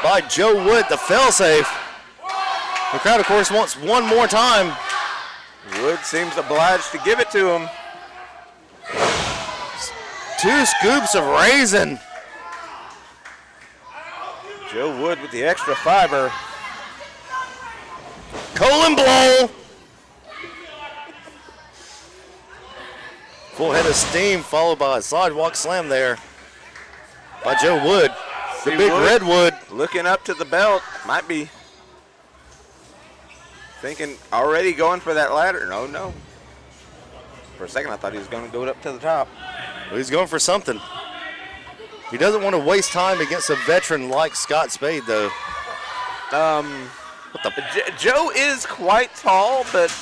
Speaker 2: by Joe Wood, the failsafe. The crowd, of course, wants one more time.
Speaker 3: Wood seems obliged to give it to him.
Speaker 2: 2 scoops of raisin.
Speaker 3: Joe Wood with the extra fiber.
Speaker 2: Colon blow. Full head of steam followed by a sidewalk slam there by Joe Wood. The big redwood.
Speaker 3: Looking up to the belt. Might be thinking already going for that ladder. No. For a second I thought he was going to go up to the top.
Speaker 2: Well, he's going for something. He doesn't want to waste time against a veteran like Scott Spade, though.
Speaker 3: Joe is quite tall, but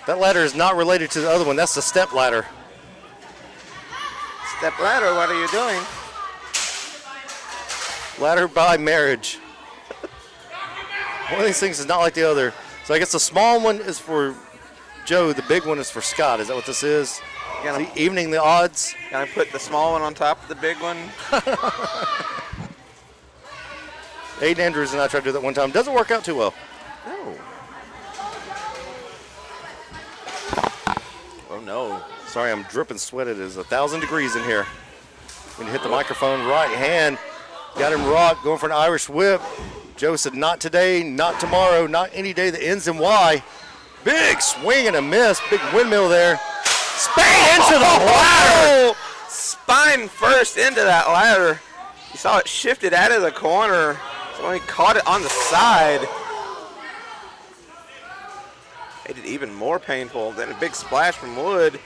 Speaker 2: that ladder is not related to the other one. That's the step ladder.
Speaker 3: Step ladder, what are you doing?
Speaker 2: Ladder by marriage. One of these things is not like the other. So I guess the small one is for Joe, the big one is for Scott. Is that what this is? Evening the odds.
Speaker 3: Can I put the small one on top of the big one?
Speaker 2: Aiden Andrews and I tried to do that one time. Doesn't work out too well.
Speaker 3: No. Oh no.
Speaker 2: Sorry, I'm dripping sweat. It is 1,000 degrees in here. When you hit the microphone, right hand. Got him rocked, going for an Irish whip. Joe said, not today, not tomorrow, not any day that ends in Y. Big swing and a miss. Big windmill there. Spade into the ladder.
Speaker 3: Spine first into that ladder. You saw it shifted out of the corner. So when he caught it on the side, made it even more painful. Then a big splash from Wood.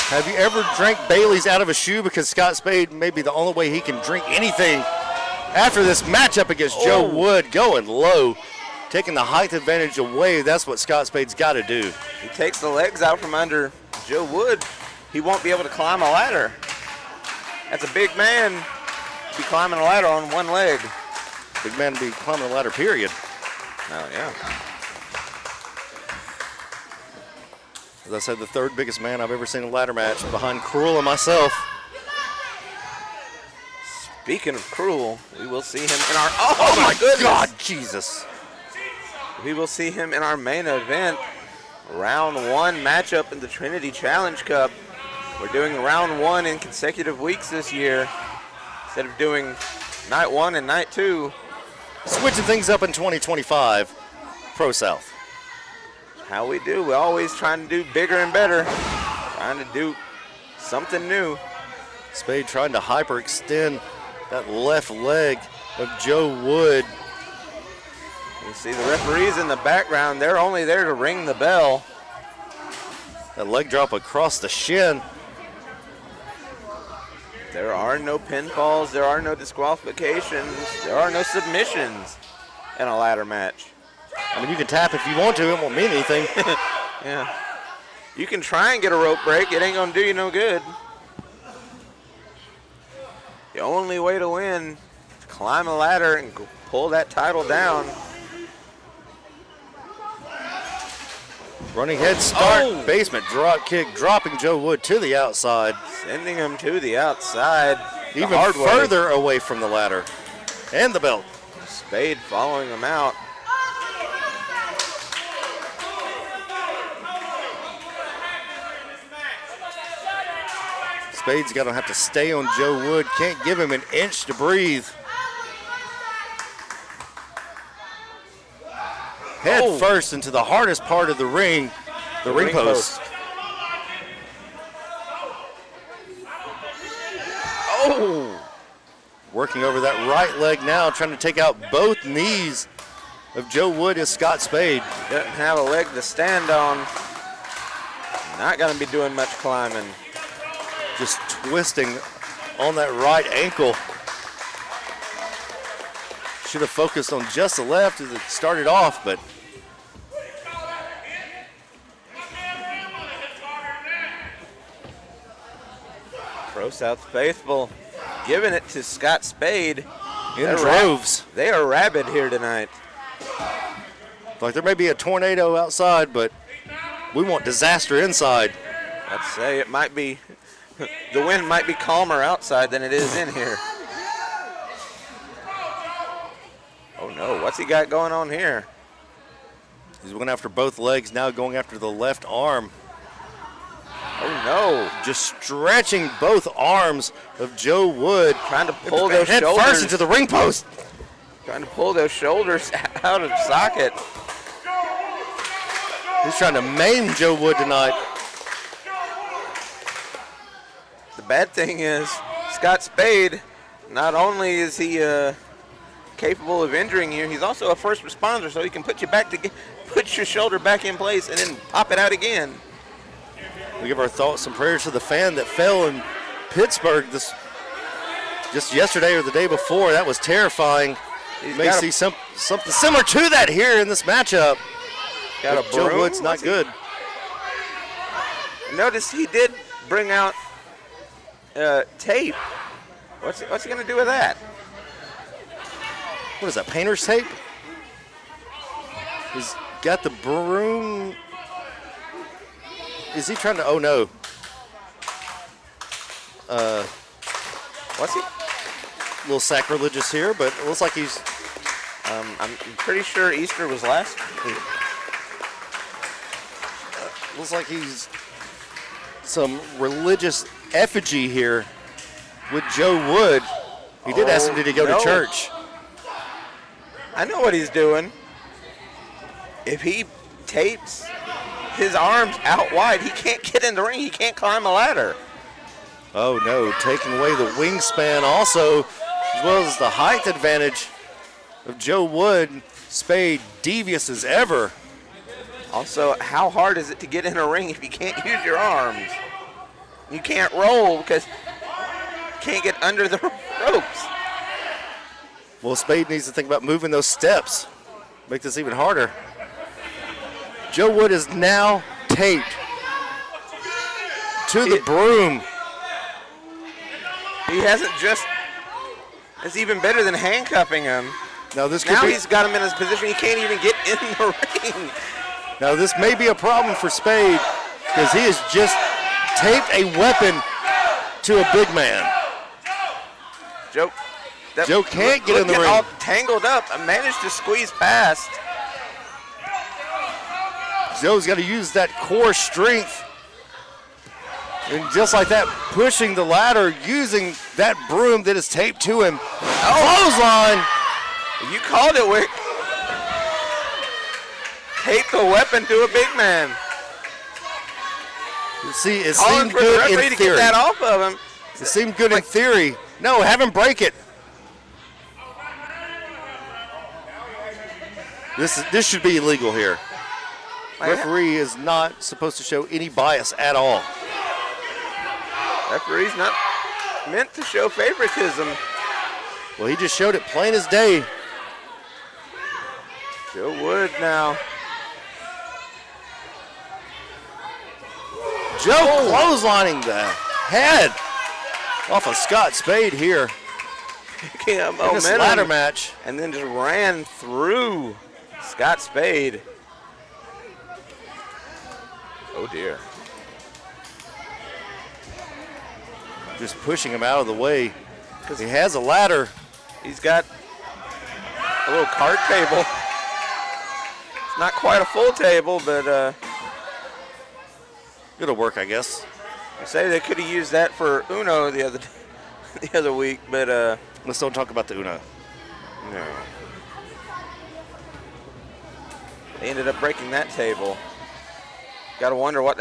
Speaker 2: Have you ever drank Bailey's out of a shoe? Because Scott Spade may be the only way he can drink anything after this matchup against Joe Wood, going low, taking the height advantage away. That's what Scott Spade's got to do.
Speaker 3: He takes the legs out from under Joe Wood. He won't be able to climb a ladder. That's a big man to be climbing a ladder on one leg.
Speaker 2: Big man to be climbing a ladder, period.
Speaker 3: Oh, yeah.
Speaker 2: As I said, the third biggest man I've ever seen in a ladder match, behind Cruel and myself.
Speaker 3: Speaking of Cruel, we will see him in our... Oh my goodness!
Speaker 2: God, Jesus.
Speaker 3: We will see him in our main event. Round 1 matchup in the Trinity Challenge Cup. We're doing round 1 in consecutive weeks this year instead of doing night 1 and night 2.
Speaker 2: Switching things up in 2025, Pro South.
Speaker 3: How we do. We're always trying to do bigger and better. Trying to do something new.
Speaker 2: Spade trying to hyperextend that left leg of Joe Wood.
Speaker 3: You see the referees in the background. They're only there to ring the bell.
Speaker 2: That leg drop across the shin.
Speaker 3: There are no pinfalls. There are no disqualifications. There are no submissions in a ladder match.
Speaker 2: I mean, you can tap if you want to. It won't mean anything.
Speaker 3: Yeah. You can try and get a rope break. It ain't going to do you no good. The only way to win is to climb a ladder and pull that title down.
Speaker 2: Running head start, basement drop kick, dropping Joe Wood to the outside.
Speaker 3: Sending him to the outside.
Speaker 2: Even further away from the ladder and the belt.
Speaker 3: Spade following him out.
Speaker 2: Spade's going to have to stay on Joe Wood. Can't give him an inch to breathe. Head first into the hardest part of the ring, the ring post.
Speaker 3: Oh!
Speaker 2: Working over that right leg now, trying to take out both knees of Joe Wood is Scott Spade.
Speaker 3: Doesn't have a leg to stand on. Not going to be doing much climbing.
Speaker 2: Just twisting on that right ankle. Should have focused on just the left as it started off, but
Speaker 3: ProSouth faithful giving it to Scott Spade.
Speaker 2: in droves.
Speaker 3: They are rabid here tonight.
Speaker 2: Like there may be a tornado outside, but we want disaster inside.
Speaker 3: I'd say it might be, the wind might be calmer outside than it is in here. Oh no, what's he got going on here?
Speaker 2: He's going after both legs, now going after the left arm.
Speaker 3: Oh no.
Speaker 2: Just stretching both arms of Joe Wood.
Speaker 3: Trying to pull those
Speaker 2: head
Speaker 3: shoulders.
Speaker 2: first into the ring post.
Speaker 3: Trying to pull those shoulders out of socket.
Speaker 2: He's trying to maim Joe Wood tonight.
Speaker 3: The bad thing is, Scott Spade, not only is he capable of injuring you, he's also a first responder, so he can put you back to put your shoulder back in place and then pop it out again.
Speaker 2: We give our thoughts and prayers to the fan that fell in Pittsburgh just yesterday or the day before. That was terrifying. You may see something similar to that here in this matchup.
Speaker 3: Got a
Speaker 2: Joe
Speaker 3: broom?
Speaker 2: Wood's not good.
Speaker 3: Notice he did bring out tape. What's he gonna do with that?
Speaker 2: What is that, painter's tape? He's got the broom. Is he trying to, oh no.
Speaker 3: What's he?
Speaker 2: A little sacrilegious here, but it looks like he's.
Speaker 3: I'm pretty sure Easter was last week.
Speaker 2: Looks like he's some religious effigy here with Joe Wood. He did ask him, did he go to church?
Speaker 3: I know what he's doing. If he tapes his arms out wide, he can't get in the ring. He can't climb a ladder.
Speaker 2: Oh no, taking away the wingspan also, as well as the height advantage of Joe Wood. Spade devious as ever.
Speaker 3: Also, how hard is it to get in a ring if you can't use your arms? You can't roll because you can't get under the ropes.
Speaker 2: Well, Spade needs to think about moving those steps. Make this even harder. Joe Wood is now taped to the broom.
Speaker 3: He hasn't just, it's even better than handcuffing him.
Speaker 2: Now
Speaker 3: he's got him in his position. He can't even get in the ring.
Speaker 2: Now this may be a problem for Spade because he has just taped a weapon to a big man. Joe can't get in the ring.
Speaker 3: All tangled up and managed to squeeze past.
Speaker 2: Joe's got to use that core strength. And just like that, pushing the ladder, using that broom that is taped to him. Clothesline.
Speaker 3: You called it, Wick. Tape the weapon to a big man.
Speaker 2: You see, it
Speaker 3: Calling
Speaker 2: seemed
Speaker 3: for the
Speaker 2: good
Speaker 3: referee
Speaker 2: in
Speaker 3: to
Speaker 2: theory.
Speaker 3: get that off of him.
Speaker 2: It seemed good in theory. No, have him break it. This should be illegal here. Referee is not supposed to show any bias at all.
Speaker 3: Referee's not meant to show favoritism.
Speaker 2: Well, he just showed it plain as day.
Speaker 3: Joe Wood now.
Speaker 2: Joe clotheslining the head off of Scott Spade here
Speaker 3: Picking up
Speaker 2: in this ladder
Speaker 3: momentum
Speaker 2: match.
Speaker 3: and then just ran through Scott Spade. Oh dear.
Speaker 2: Just pushing him out of the way. He has a ladder.
Speaker 3: He's got a little card table. It's not quite a full table, but
Speaker 2: It'll work, I guess.
Speaker 3: I say they could have used that for Uno the other week, but
Speaker 2: Let's don't talk about the Uno.
Speaker 3: no. They ended up breaking that table. Got to wonder what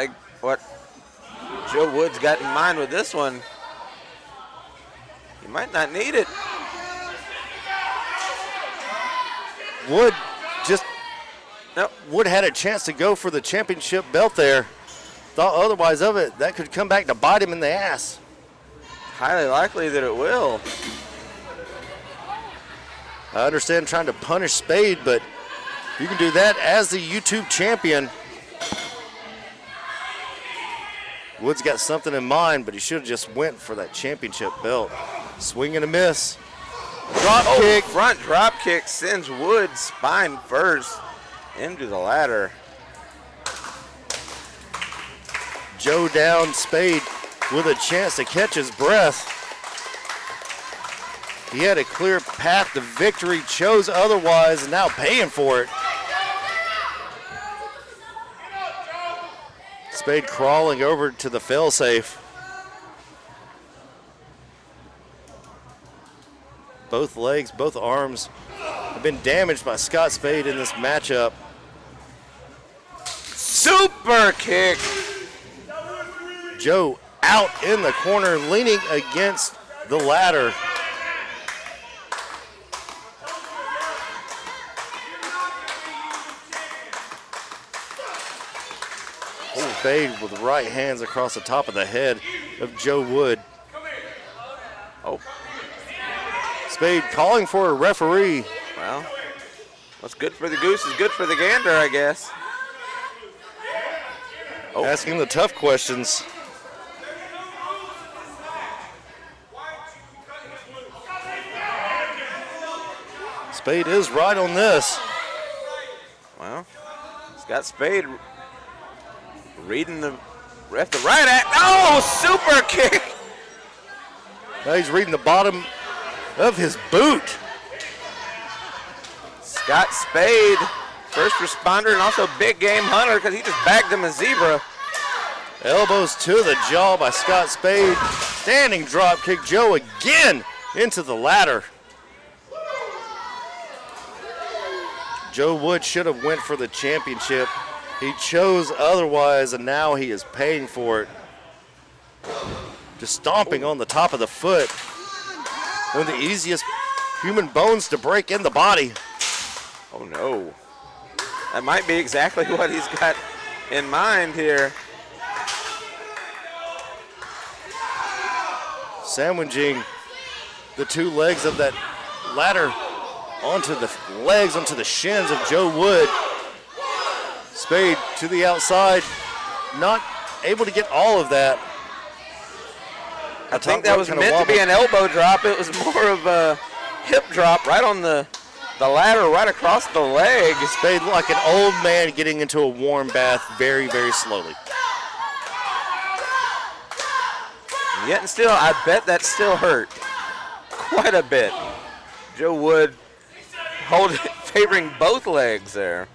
Speaker 3: Joe Wood's got in mind with this one. He might not need it.
Speaker 2: Wood just Wood had a chance to go for the championship belt there. Thought otherwise of it. That could come back to bite him in the ass.
Speaker 3: Highly likely that it will.
Speaker 2: I understand trying to punish Spade, but you can do that as the YouTube champion. Wood's got something in mind, but he should have just went for that championship belt. Swing and a miss. Drop kick.
Speaker 3: Front drop kick sends Wood spine first into the ladder.
Speaker 2: Joe down, Spade with a chance to catch his breath. He had a clear path to victory, chose otherwise, and now paying for it. Spade crawling over to the failsafe. Both legs, both arms have been damaged by Scott Spade in this matchup.
Speaker 3: Super kick.
Speaker 2: Joe out in the corner, leaning against the ladder. Spade with right hands across the top of the head of Joe Wood.
Speaker 3: Oh.
Speaker 2: Spade calling for a referee.
Speaker 3: Well, what's good for the goose is good for the gander, I guess. Oh.
Speaker 2: Asking the tough questions. Spade is right on this.
Speaker 3: Well, Scott Spade reading the ref the right act. Oh, super kick.
Speaker 2: Now he's reading the bottom of his boot.
Speaker 3: Scott Spade, first responder and also big game hunter because he just bagged him a zebra.
Speaker 2: Elbows to the jaw by Scott Spade. Standing drop kick. Joe again into the ladder. Joe Wood should have went for the championship. He chose otherwise, and now he is paying for it. Just stomping on the top of the foot. One of the easiest human bones to break in the body.
Speaker 3: Oh no. That might be exactly what he's got in mind here.
Speaker 2: Sandwiching the two legs of that ladder onto the legs, onto the shins of Joe Wood. Spade to the outside, not able to get all of that.
Speaker 3: I think that was meant to be an elbow drop. It was more of a hip drop right on the ladder, right across the leg.
Speaker 2: Spade like an old man getting into a warm bath very, very slowly.
Speaker 3: Yet and still, I bet that still hurt quite a bit. Joe Wood favoring both legs there.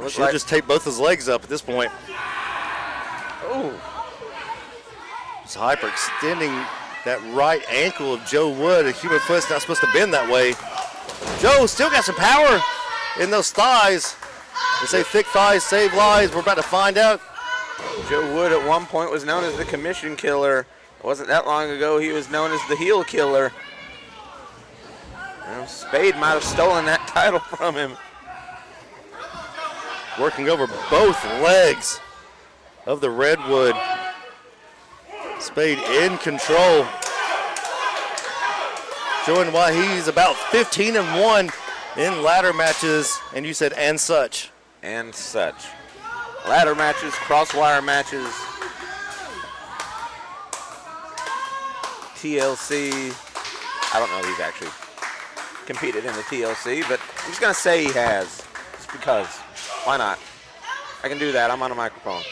Speaker 2: Should just tape both his legs up at this point.
Speaker 3: Oh.
Speaker 2: It's hyperextending that right ankle of Joe Wood. A human foot's not supposed to bend that way. Joe still got some power in those thighs. They say thick thighs save lives. We're about to find out.
Speaker 3: Joe Wood at one point was known as the commission killer. It wasn't that long ago he was known as the heel killer. Well, Spade might have stolen that title from him.
Speaker 2: Working over both legs of the Redwood. Spade in control. Showing why he's about 15-1 in ladder matches. And you said and such.
Speaker 3: And such. Ladder matches, crosswire matches. TLC. I don't know if he's actually competed in the TLC, but I'm just going to say he has. Just because. Why not? I can do that. I'm on a microphone.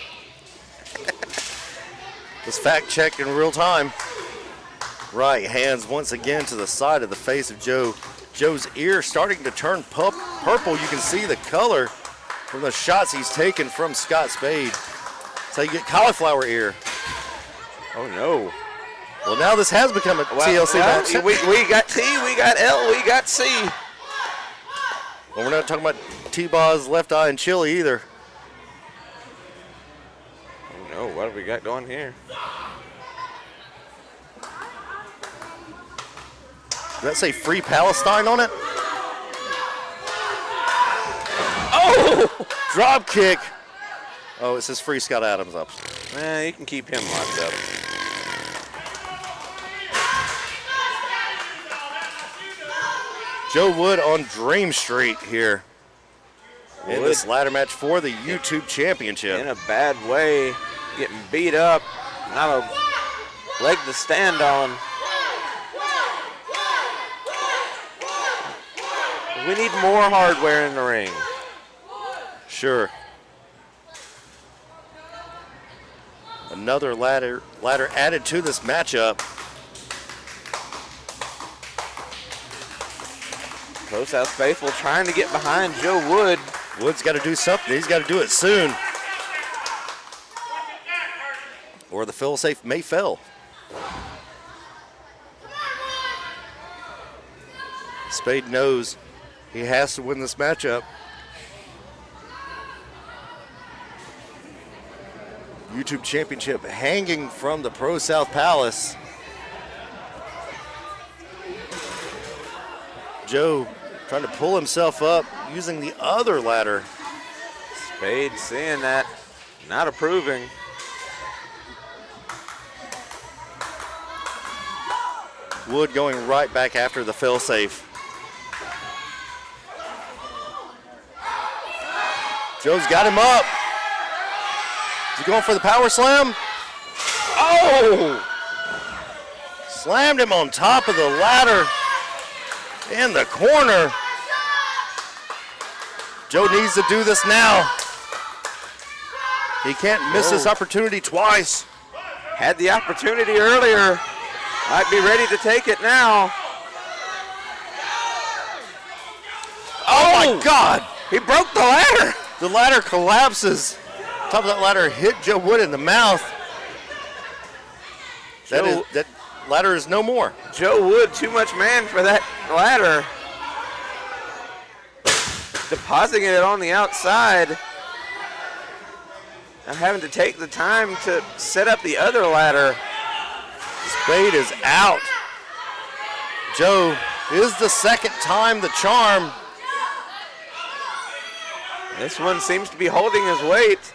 Speaker 2: Let's fact check in real time. Right hands once again to the side of the face of Joe. Joe's ear starting to turn purple. You can see the color from the shots he's taken from Scott Spade. So you get cauliflower ear.
Speaker 3: Oh no.
Speaker 2: Well, now this has become a TLC match.
Speaker 3: We got T, we got L, we got C.
Speaker 2: Well, we're not talking about T-Baw's left eye and chili either.
Speaker 3: Oh no, what have we got going here?
Speaker 2: Does that say Free Palestine on it?
Speaker 3: Oh!
Speaker 2: Drop kick. Oh, it says Free Scott Adams up.
Speaker 3: You can keep him locked up.
Speaker 2: Joe Wood on Dream Street here in this ladder match for the YouTube Championship.
Speaker 3: In a bad way, getting beat up, not a leg to stand on. We need more hardware in the ring.
Speaker 2: Sure. Another ladder added to this matchup.
Speaker 3: ProSouth faithful trying to get behind Joe Wood.
Speaker 2: Wood's got to do something. He's got to do it soon. Or the fail-safe may fail. Spade knows he has to win this matchup. YouTube Championship hanging from the ProSouth Palace. Joe trying to pull himself up using the other ladder.
Speaker 3: Spade seeing that, not approving.
Speaker 2: Wood going right back after the fail-safe. Joe's got him up. Is he going for the power slam? Oh! Slammed him on top of the ladder in the corner. Joe needs to do this now. He can't miss this opportunity twice.
Speaker 3: Had the opportunity earlier. Might be ready to take it now.
Speaker 2: Oh my God!
Speaker 3: He broke the ladder.
Speaker 2: The ladder collapses. Top of that ladder hit Joe Wood in the mouth. That ladder is no more.
Speaker 3: Joe Wood, too much man for that ladder. Depositing it on the outside. And having to take the time to set up the other ladder.
Speaker 2: Spade is out. Joe is the second time the charm.
Speaker 3: This one seems to be holding his weight.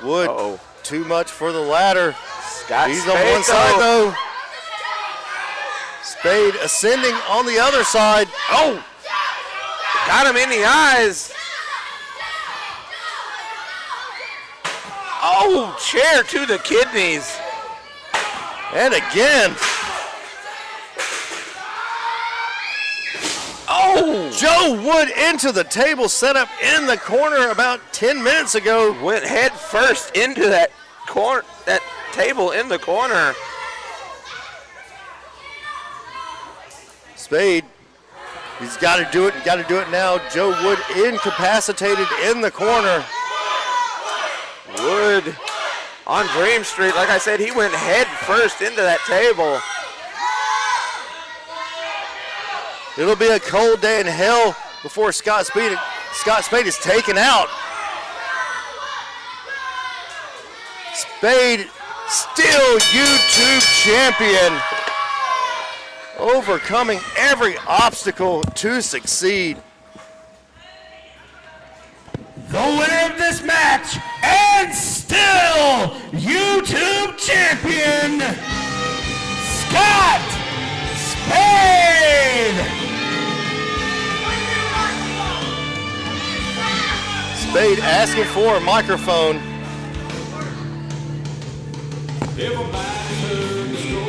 Speaker 2: Wood, too much for the ladder. He's
Speaker 3: Spade
Speaker 2: on one side though. Spade ascending on the other side.
Speaker 3: Oh! Got him in the eyes. Oh, chair to the kidneys.
Speaker 2: And again. Oh! Joe Wood into the table set up in the corner about 10 minutes ago.
Speaker 3: Went head first into that table in the corner.
Speaker 2: Spade, he's got to do it, got to do it now. Joe Wood incapacitated in the corner.
Speaker 3: Wood on Dream Street, like I said, he went head first into that table.
Speaker 2: It'll be a cold day in hell before Scott Spade is taken out. Spade still YouTube champion, overcoming every obstacle to succeed.
Speaker 1: The winner of this match and still YouTube champion, Scott Spade.
Speaker 2: Spade asking for a microphone.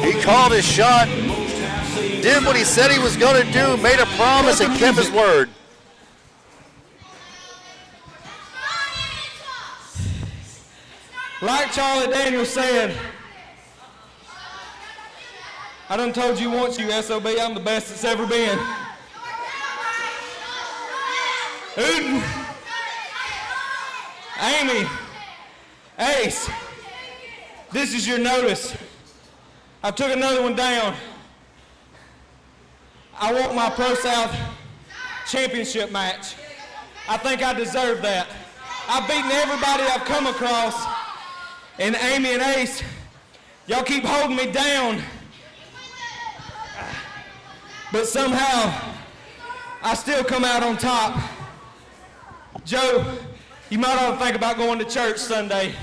Speaker 2: He called his shot, did what he said he was going to do, made a promise and kept his word.
Speaker 8: Like Charlie Daniels said, I done told you once, you SOB, I'm the best it's ever been. Uden, Amy, Ace, this is your notice. I took another one down. I want my ProSouth championship match. I think I deserve that. I've beaten everybody I've come across, and Amy and Ace, y'all keep holding me down. but somehow I still come out on top. Joe, you might ought to think about going to church Sunday.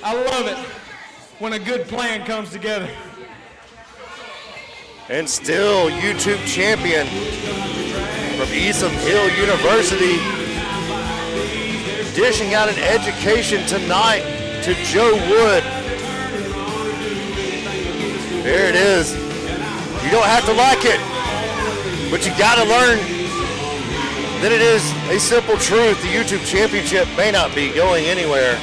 Speaker 8: I love it when a good plan comes together.
Speaker 2: And still YouTube champion from Eastham Hill University, dishing out an education tonight to Joe Wood. There it is. You don't have to like it, but you gotta learn that it is a simple truth. The YouTube championship may not be going anywhere.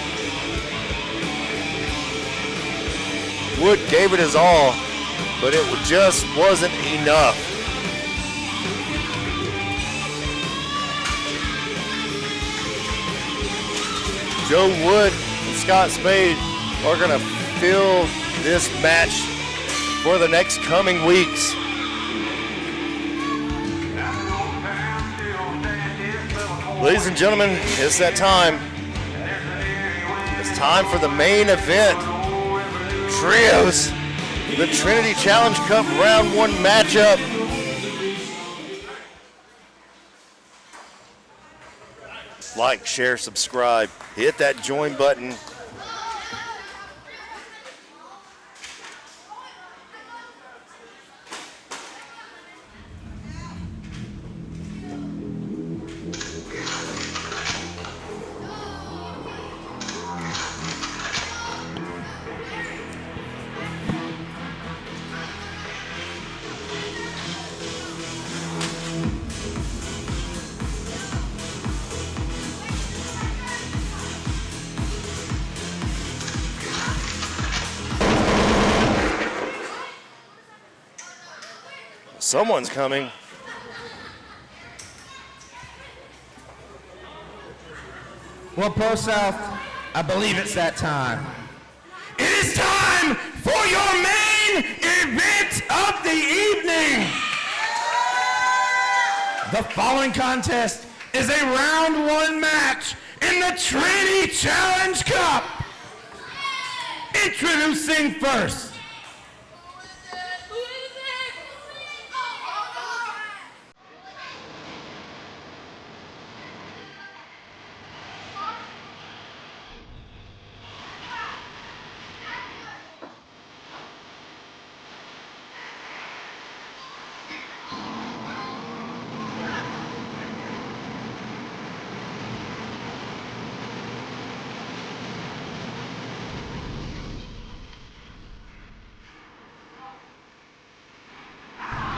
Speaker 2: Wood gave it his all, but it just wasn't enough. Joe Wood and Scott Spade are gonna fill this match for the next coming weeks. Ladies and gentlemen, it's that time. It's time for the main event. Trios, the Trinity Challenge Cup Round 1 matchup. Like, share, subscribe, hit that join button. Someone's coming.
Speaker 7: Well, ProSouth, I believe it's that time. It is time for your main event of the evening. The following contest is a round 1 match in the Trinity Challenge Cup. Introducing first,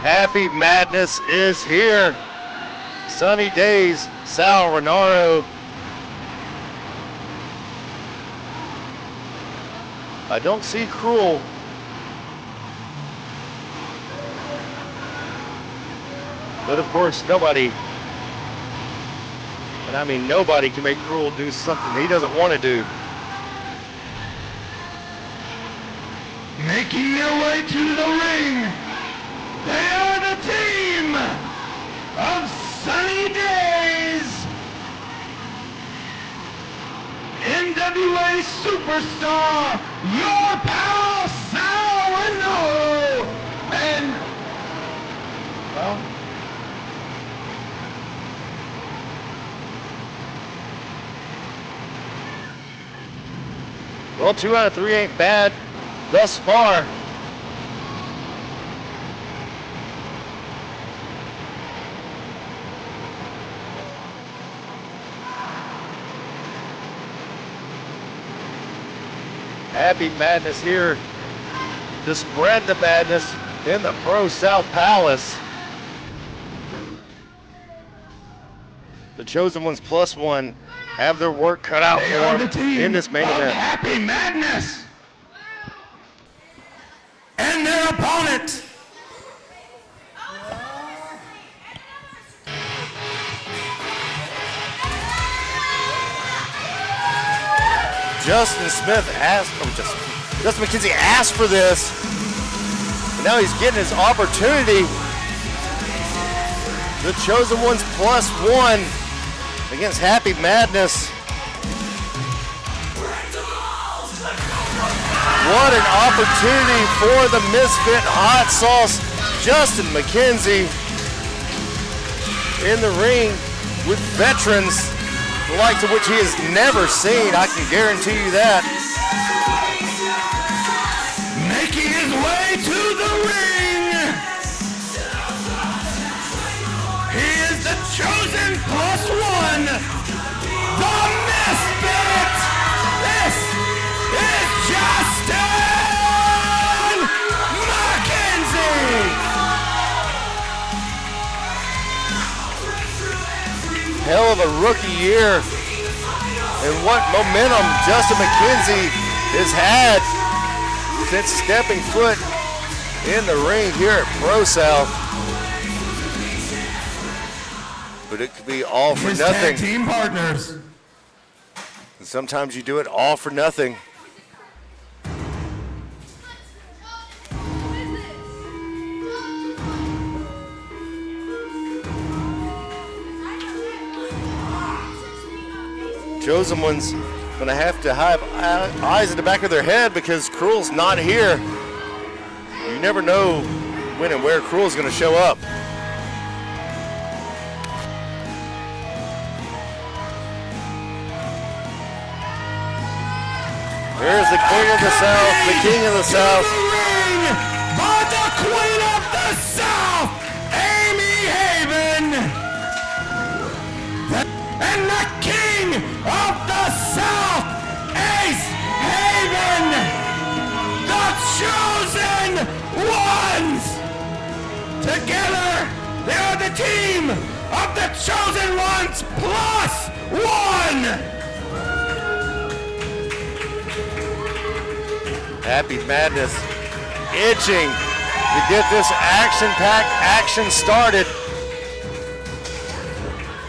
Speaker 2: Happy Madness is here. Sunny days, Sal Renaro. I don't see Cruel. But of course, nobody, and I mean nobody, can make Cruel do something he doesn't want to do.
Speaker 7: making their way to the ring, they are the team of Sunny Days. NWA Superstar, your pal Sal Renaro, and,
Speaker 2: well, 2 out of 3 ain't bad thus far. Happy Madness here to spread the madness in the ProSouth Palace. The Chosen Ones +1 have their work cut out for them in this main event.
Speaker 7: Happy Madness. And their opponent,
Speaker 2: Justin McKenzie asked for this. And now he's getting his opportunity. The Chosen Ones +1 against Happy Madness. What an opportunity for the misfit hot sauce, Justin McKenzie, in the ring with veterans, the likes of which he has never seen. I can guarantee you that.
Speaker 7: Making his way to the ring, he is the chosen +1, the misfit. This is Justine McKenzie.
Speaker 2: Hell of a rookie year. And what momentum Justin McKenzie has had since stepping foot in the ring here at ProSouth. But it could be all for
Speaker 7: His
Speaker 2: nothing.
Speaker 7: tag team partners.
Speaker 2: And sometimes you do it all for nothing. Chosen ones gonna have to have eyes in the back of their head because Cruel's not here. You never know when and where Cruel's gonna show up. There's the King of the South, the King of the South.
Speaker 7: By the Queen of the South, Amy Haven. And the King of the South, Ace Haven. The chosen ones. Together, they are the team of the chosen ones +1.
Speaker 2: Happy Madness itching to get this action-packed action started.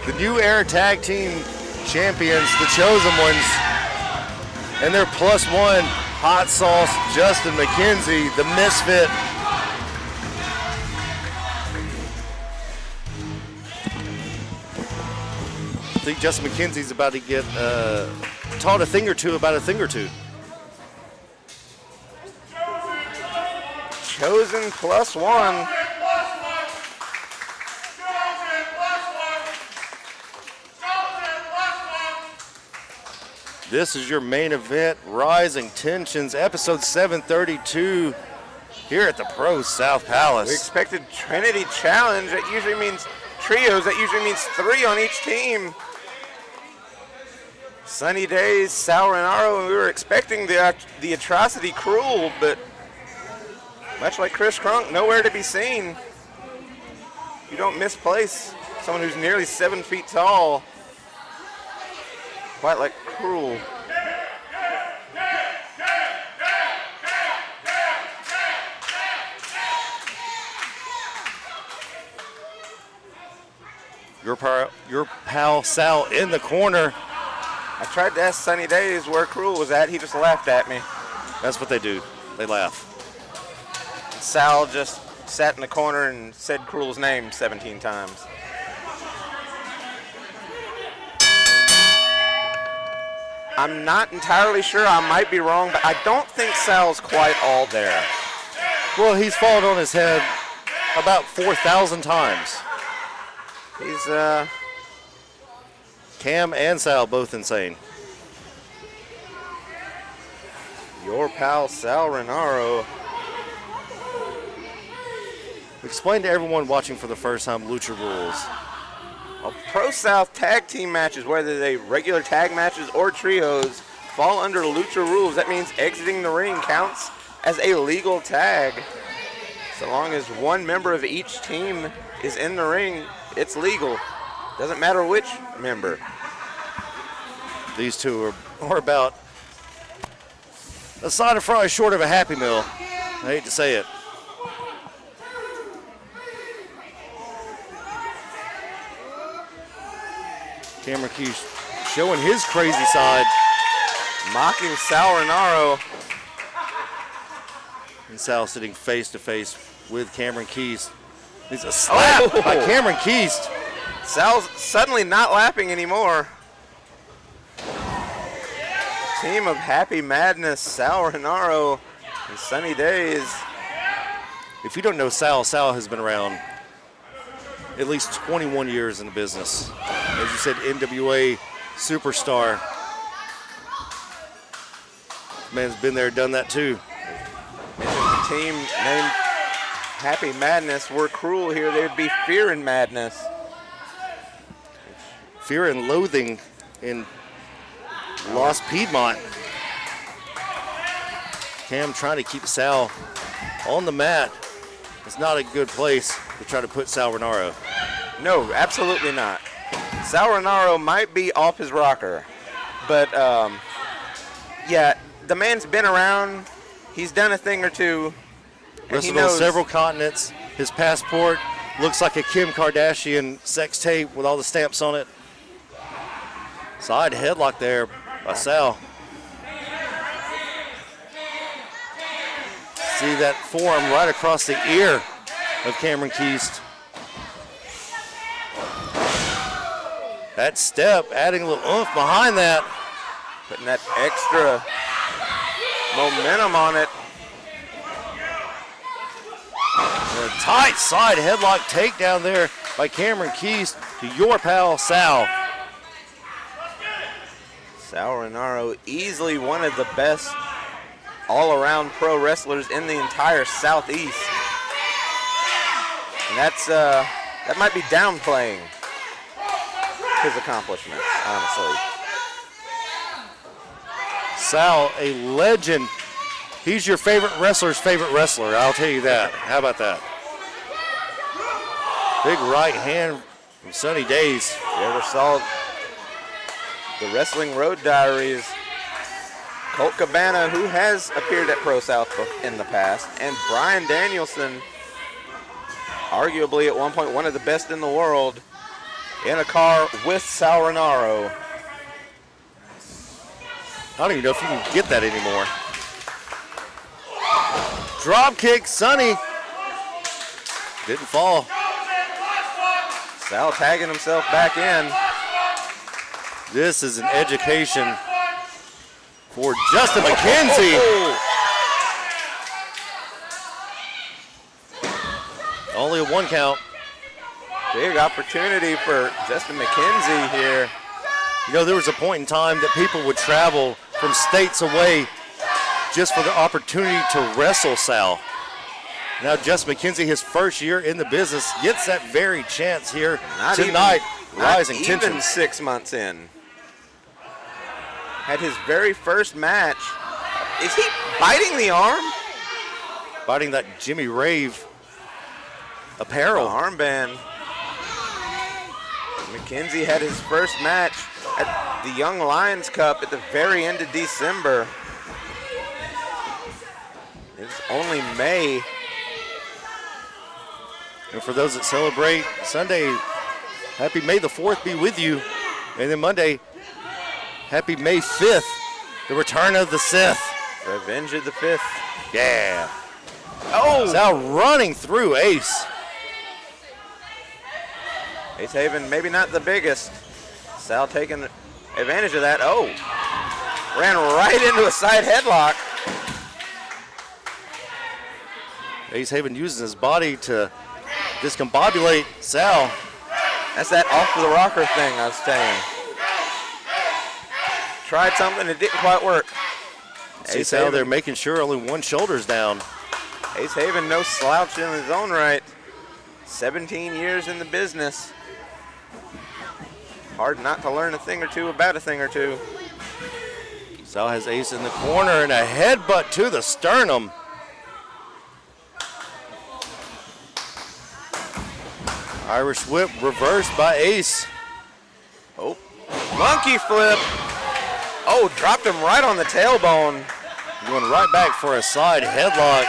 Speaker 2: The new Air Tag Team Champions, the Chosen Ones, and their +1 hot sauce, Justin McKenzie, the misfit. I think Justin McKenzie's about to get taught a thing or two about a thing or two.
Speaker 3: Chosen +1.
Speaker 2: This is your main event, Rising Tensions, episode 732, here at the ProSouth Palace.
Speaker 3: We expected Trinity Challenge. That usually means trios. That usually means 3 on each team. Sunny Days, Sal Renaro, and we were expecting the Atrocity Cruel, but much like Chris Crunk, nowhere to be seen. You don't misplace someone who's nearly 7 feet tall. Quite like Cruel.
Speaker 2: Your pal Sal in the corner.
Speaker 3: I tried to ask Sunny Days where Cruel was at. He just laughed at me.
Speaker 2: That's what they do. They laugh.
Speaker 3: Sal just sat in the corner and said Cruel's name 17 times. I'm not entirely sure. I might be wrong, but I don't think Sal's quite all there.
Speaker 2: Well, he's fallen on his head about 4,000 times.
Speaker 3: He's,
Speaker 2: Cam and Sal both insane.
Speaker 3: Your pal Sal Renaro.
Speaker 2: Explain to everyone watching for the first time Lucha rules.
Speaker 3: Well, ProSouth tag team matches, whether they regular tag matches or trios, fall under Lucha rules. That means exiting the ring counts as a legal tag. So long as one member of each team is in the ring, it's legal. Doesn't matter which member.
Speaker 2: These two are about a side of fries short of a Happy Meal. I hate to say it. Cameron Keys showing his crazy side.
Speaker 3: Mocking Sal Renaro.
Speaker 2: And Sal sitting face to face with Cameron Keys. It's a slap by Cameron Keys.
Speaker 3: Sal's suddenly not laughing anymore. team of Happy Madness, Sal Renaro, and Sunny Days.
Speaker 2: If you don't know Sal has been around at least 21 years in the business. As you said, NWA superstar. This man's been there, done that too.
Speaker 3: The team named Happy Madness were cruel here. They would be Fear and Madness.
Speaker 2: Fear and Loathing in Lost Piedmont. Cam trying to keep Sal on the mat. It's not a good place to try to put Sal Renaro.
Speaker 3: No, absolutely not. Sal Renaro might be off his rocker, but yeah, the man's been around. He's done a thing or two.
Speaker 2: Wrestled on several continents. His passport looks like a Kim Kardashian sex tape with all the stamps on it. Side headlock there by Sal. See that forearm right across the ear of Cameron Keast. That step, adding a little oomph behind that.
Speaker 3: Putting that extra momentum on it.
Speaker 2: A tight side headlock takedown there by Cameron Keast to your pal, Sal.
Speaker 3: Sal Renaro, easily one of the best all-around pro wrestlers in the entire Southeast. And that's that might be downplaying his accomplishments, honestly.
Speaker 2: Sal, a legend. He's your favorite wrestler's favorite wrestler, I'll tell you that. How about that? Big right hand from Sunny Days.
Speaker 3: You ever saw the Wrestling Road Diaries? Colt Cabana, who has appeared at Pro South in the past, and Brian Danielson, arguably at one point one of the best in the world, in a car with Sal Renaro.
Speaker 2: I don't even know if you can get that anymore. Drop kick, Sunny. Didn't fall.
Speaker 3: Sal tagging himself back in.
Speaker 2: This is an education for Justin McKenzie. Only a 1 count.
Speaker 3: Big opportunity for Justin McKenzie here.
Speaker 2: You know, there was a point in time that people would travel from states away just for the opportunity to wrestle Sal. Now Justin McKenzie, his first year in the business, gets that very chance here tonight. Rising
Speaker 3: tension. Not even 6 months in. Had his very first match. Is he biting the arm?
Speaker 2: Biting that Jimmy Rave apparel.
Speaker 3: Armband. McKenzie had his first match at the Young Lions Cup at the very end of December. It's only May.
Speaker 2: And for those that celebrate Sunday, happy May the 4th be with you. And then Monday, happy May 5th, the return of the Sith.
Speaker 3: Revenge of the 5th.
Speaker 2: Yeah.
Speaker 3: Oh!
Speaker 2: Sal running through Ace.
Speaker 3: Ace Haven, maybe not the biggest. Sal taking advantage of that. Oh! Ran right into a side headlock.
Speaker 2: Ace Haven using his body to discombobulate Sal.
Speaker 3: That's that off the rocker thing I was saying. Tried something, it didn't quite work.
Speaker 2: See Sal there making sure only one shoulder's down.
Speaker 3: Ace Haven, no slouch in his own right. 17 years in the business. Hard not to learn a thing or two about a thing or two.
Speaker 2: Sal has Ace in the corner and a headbutt to the sternum. Irish whip reversed by Ace.
Speaker 3: Oh, monkey flip. Oh, dropped him right on the tailbone.
Speaker 2: Going right back for a side headlock.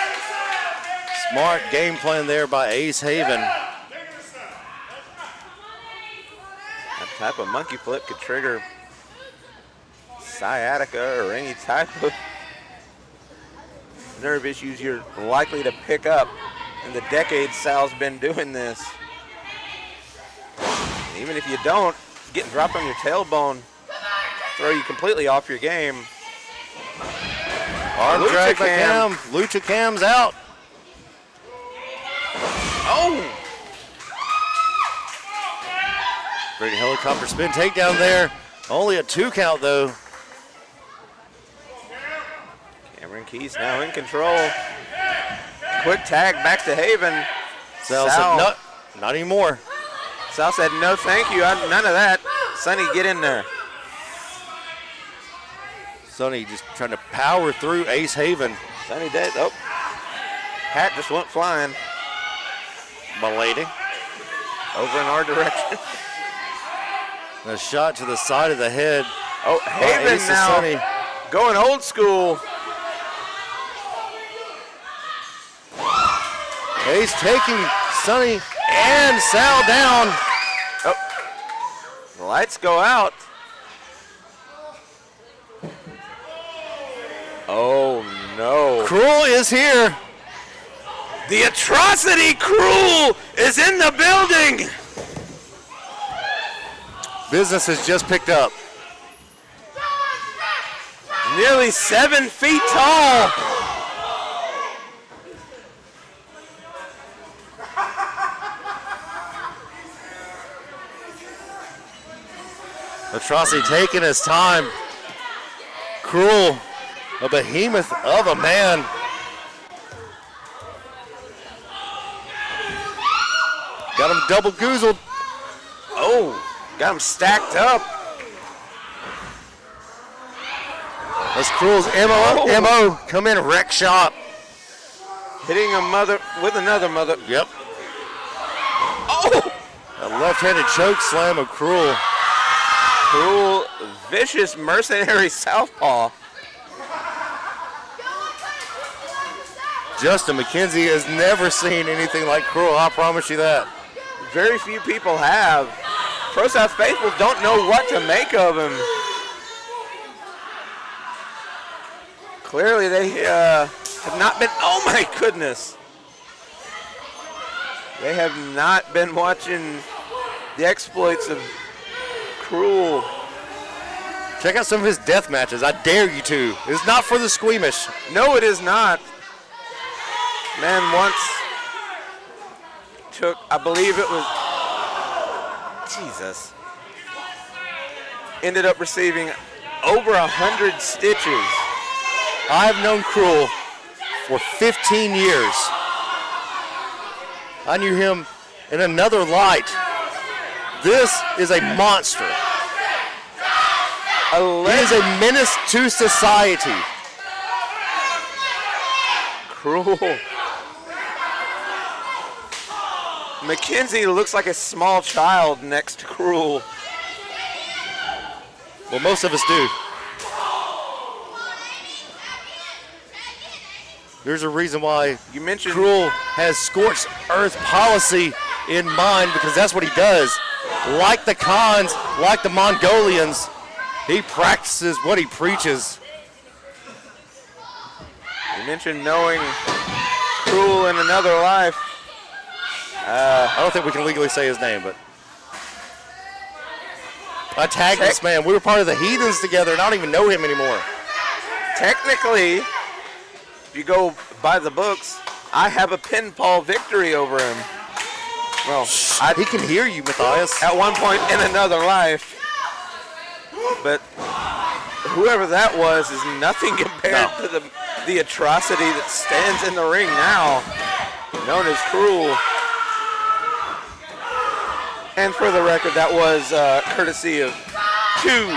Speaker 2: Smart game plan there by Ace Haven.
Speaker 3: That type of monkey flip could trigger sciatica or any type of nerve issues you're likely to pick up in the decades Sal's been doing this. Even if you don't, getting dropped on your tailbone, throw you completely off your game.
Speaker 2: Arm
Speaker 3: Lucha
Speaker 2: drag by
Speaker 3: Cam.
Speaker 2: Cam. Lucha Cam's out.
Speaker 3: Oh!
Speaker 2: Great helicopter spin takedown there. Only a 2 count though.
Speaker 3: Cameron Keys now in control. Quick tag back to Haven.
Speaker 2: Sal said, no, not anymore.
Speaker 3: Sal said, no, thank you. None of that. Sonny, get in there.
Speaker 2: Sonny just trying to power through Ace Haven.
Speaker 3: Sonny dead. Oh. Hat just went flying.
Speaker 2: My lady.
Speaker 3: Over in our direction.
Speaker 2: A shot to the side of the head.
Speaker 3: Oh, Haven
Speaker 2: Ace
Speaker 3: now
Speaker 2: Sonny.
Speaker 3: going old school.
Speaker 2: Ace taking Sonny and Sal down.
Speaker 3: Oh. The lights go out. Oh, no.
Speaker 2: Cruel is here.
Speaker 3: The atrocity Cruel is in the building.
Speaker 2: Business has just picked up.
Speaker 3: Nearly 7 feet tall.
Speaker 2: Atrocity taking his time. Cruel, a behemoth of a man. Got him double goozled.
Speaker 3: Oh, got him stacked up.
Speaker 2: That's Cruel's MO. Come in, wreck shop.
Speaker 3: Hitting a mother with another mother.
Speaker 2: Yep.
Speaker 3: Oh!
Speaker 2: A left-handed choke slam of Cruel.
Speaker 3: Cruel, vicious mercenary southpaw.
Speaker 2: Justin McKenzie has never seen anything like Cruel, I promise you that.
Speaker 3: Very few people have. ProSouth faithful don't know what to make of him. Clearly they have not been, oh my goodness. They have not been watching the exploits of Cruel.
Speaker 2: Check out some of his death matches. I dare you to. It's not for the squeamish.
Speaker 3: No, it is not. Man once took, I believe it was, Jesus. Ended up receiving over 100 stitches.
Speaker 2: I've known Cruel for 15 years. I knew him in another light. This is a monster. He is a menace to society.
Speaker 3: Cruel. McKenzie looks like a small child next to Cruel.
Speaker 2: Well, most of us do. There's a reason why
Speaker 3: You mentioned
Speaker 2: Cruel has scorched earth policy in mind, because that's what he does. Like the Khans, like the Mongolians, he practices what he preaches.
Speaker 3: You mentioned knowing Cruel in another life.
Speaker 2: I don't think we can legally say his name, but I tagged this man. We were part of the Heathens together, and I don't even know him anymore.
Speaker 3: Technically, if you go by the books, I have a pinfall victory over him. Well,
Speaker 2: He can hear you, Matthias.
Speaker 3: at one point in another life. But whoever that was is nothing compared to the atrocity that stands in the ring now, known as Cruel. And for the record, that was courtesy of 2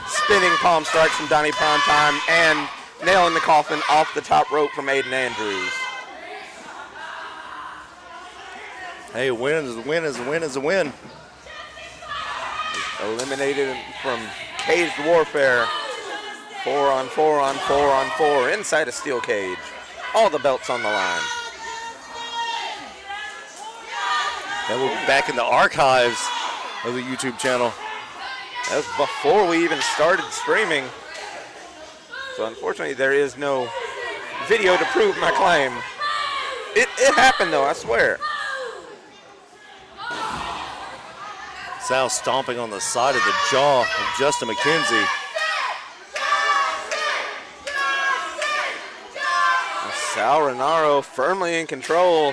Speaker 3: spinning palm strikes from Donnie Primetime and nailing the coffin off the top rope from Aiden Andrews.
Speaker 2: Hey, a win is a win is a win is a win.
Speaker 3: Eliminated him from caged warfare. 4 on 4 on 4 on 4 inside a steel cage. All the belts on the line.
Speaker 2: That will be back in the archives of the YouTube channel.
Speaker 3: That was before we even started streaming. So unfortunately, there is no video to prove my claim. It happened though, I swear.
Speaker 2: Sal stomping on the side of the jaw of Justin McKenzie.
Speaker 3: Sal Renaro firmly in control,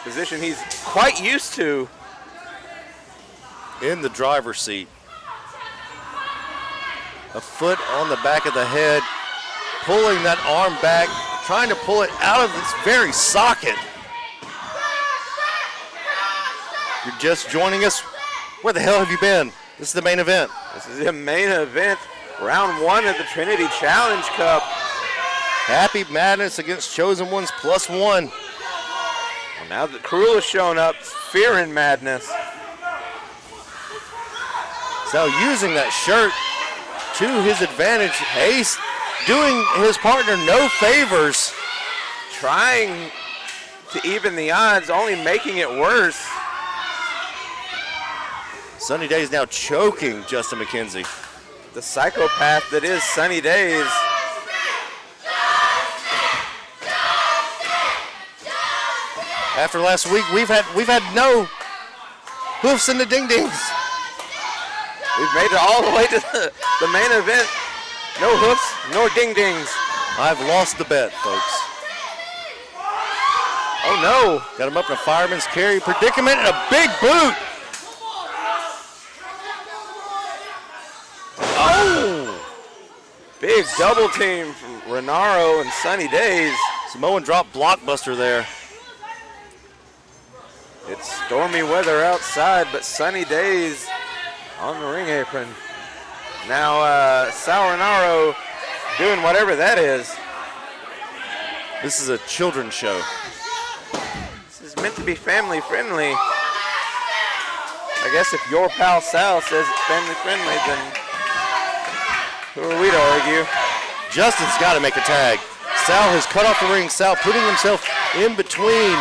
Speaker 3: position he's quite used to.
Speaker 2: In the driver's seat. A foot on the back of the head, pulling that arm back, trying to pull it out of its very socket. You're just joining us. Where the hell have you been? This is the main event.
Speaker 3: This is the main event, round 1 of the Trinity Challenge Cup.
Speaker 2: Happy Madness against Chosen Ones +1.
Speaker 3: Well, now that Cruel has shown up, Fear and Madness.
Speaker 2: So using that shirt to his advantage, Ace doing his partner no favors.
Speaker 3: Trying to even the odds, only making it worse.
Speaker 2: Sunny Days now choking Justin McKenzie.
Speaker 3: The psychopath that is Sunny Days.
Speaker 2: After last week, we've had no hoofs in the ding-dings.
Speaker 3: We've made it all the way to the main event. No hoofs, nor ding-dings.
Speaker 2: I've lost the bet, folks.
Speaker 3: Oh no.
Speaker 2: Got him up in a fireman's carry predicament and a big boot.
Speaker 3: Oh! Big double team from Renaro and Sunny Days.
Speaker 2: Samoan drop blockbuster there.
Speaker 3: It's stormy weather outside, but Sunny Days on the ring apron. Now Sal Renaro doing whatever that is.
Speaker 2: This is a children's show.
Speaker 3: This is meant to be family friendly. I guess if your pal Sal says it's family friendly, then who are we to argue?
Speaker 2: Justin's got to make a tag. Sal has cut off the ring. Sal putting himself in between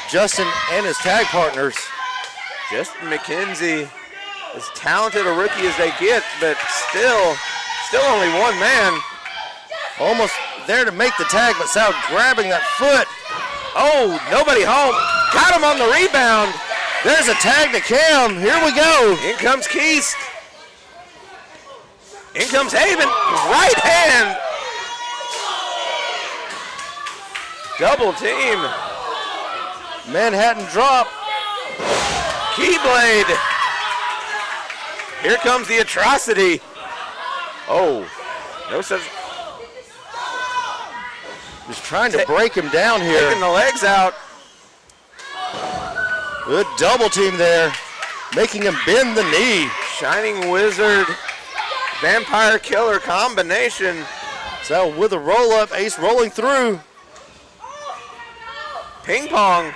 Speaker 2: Justin and his tag partners.
Speaker 3: Justin McKenzie, as talented a rookie as they get, but still only one man.
Speaker 2: Almost there to make the tag, but Sal grabbing that foot.
Speaker 3: Oh, nobody home. Got him on the rebound.
Speaker 2: There's a tag to Cam. Here we go.
Speaker 3: In comes Keast. In comes Haven. Right hand. Double team.
Speaker 2: Manhattan drop.
Speaker 3: Keyblade. Here comes the atrocity. Oh, no such.
Speaker 2: Just trying to break him down here.
Speaker 3: Taking the legs out.
Speaker 2: Good double team there. Making him bend the knee.
Speaker 3: Shining Wizard, Vampire Killer combination.
Speaker 2: So with a roll up, Ace rolling through.
Speaker 3: Ping pong.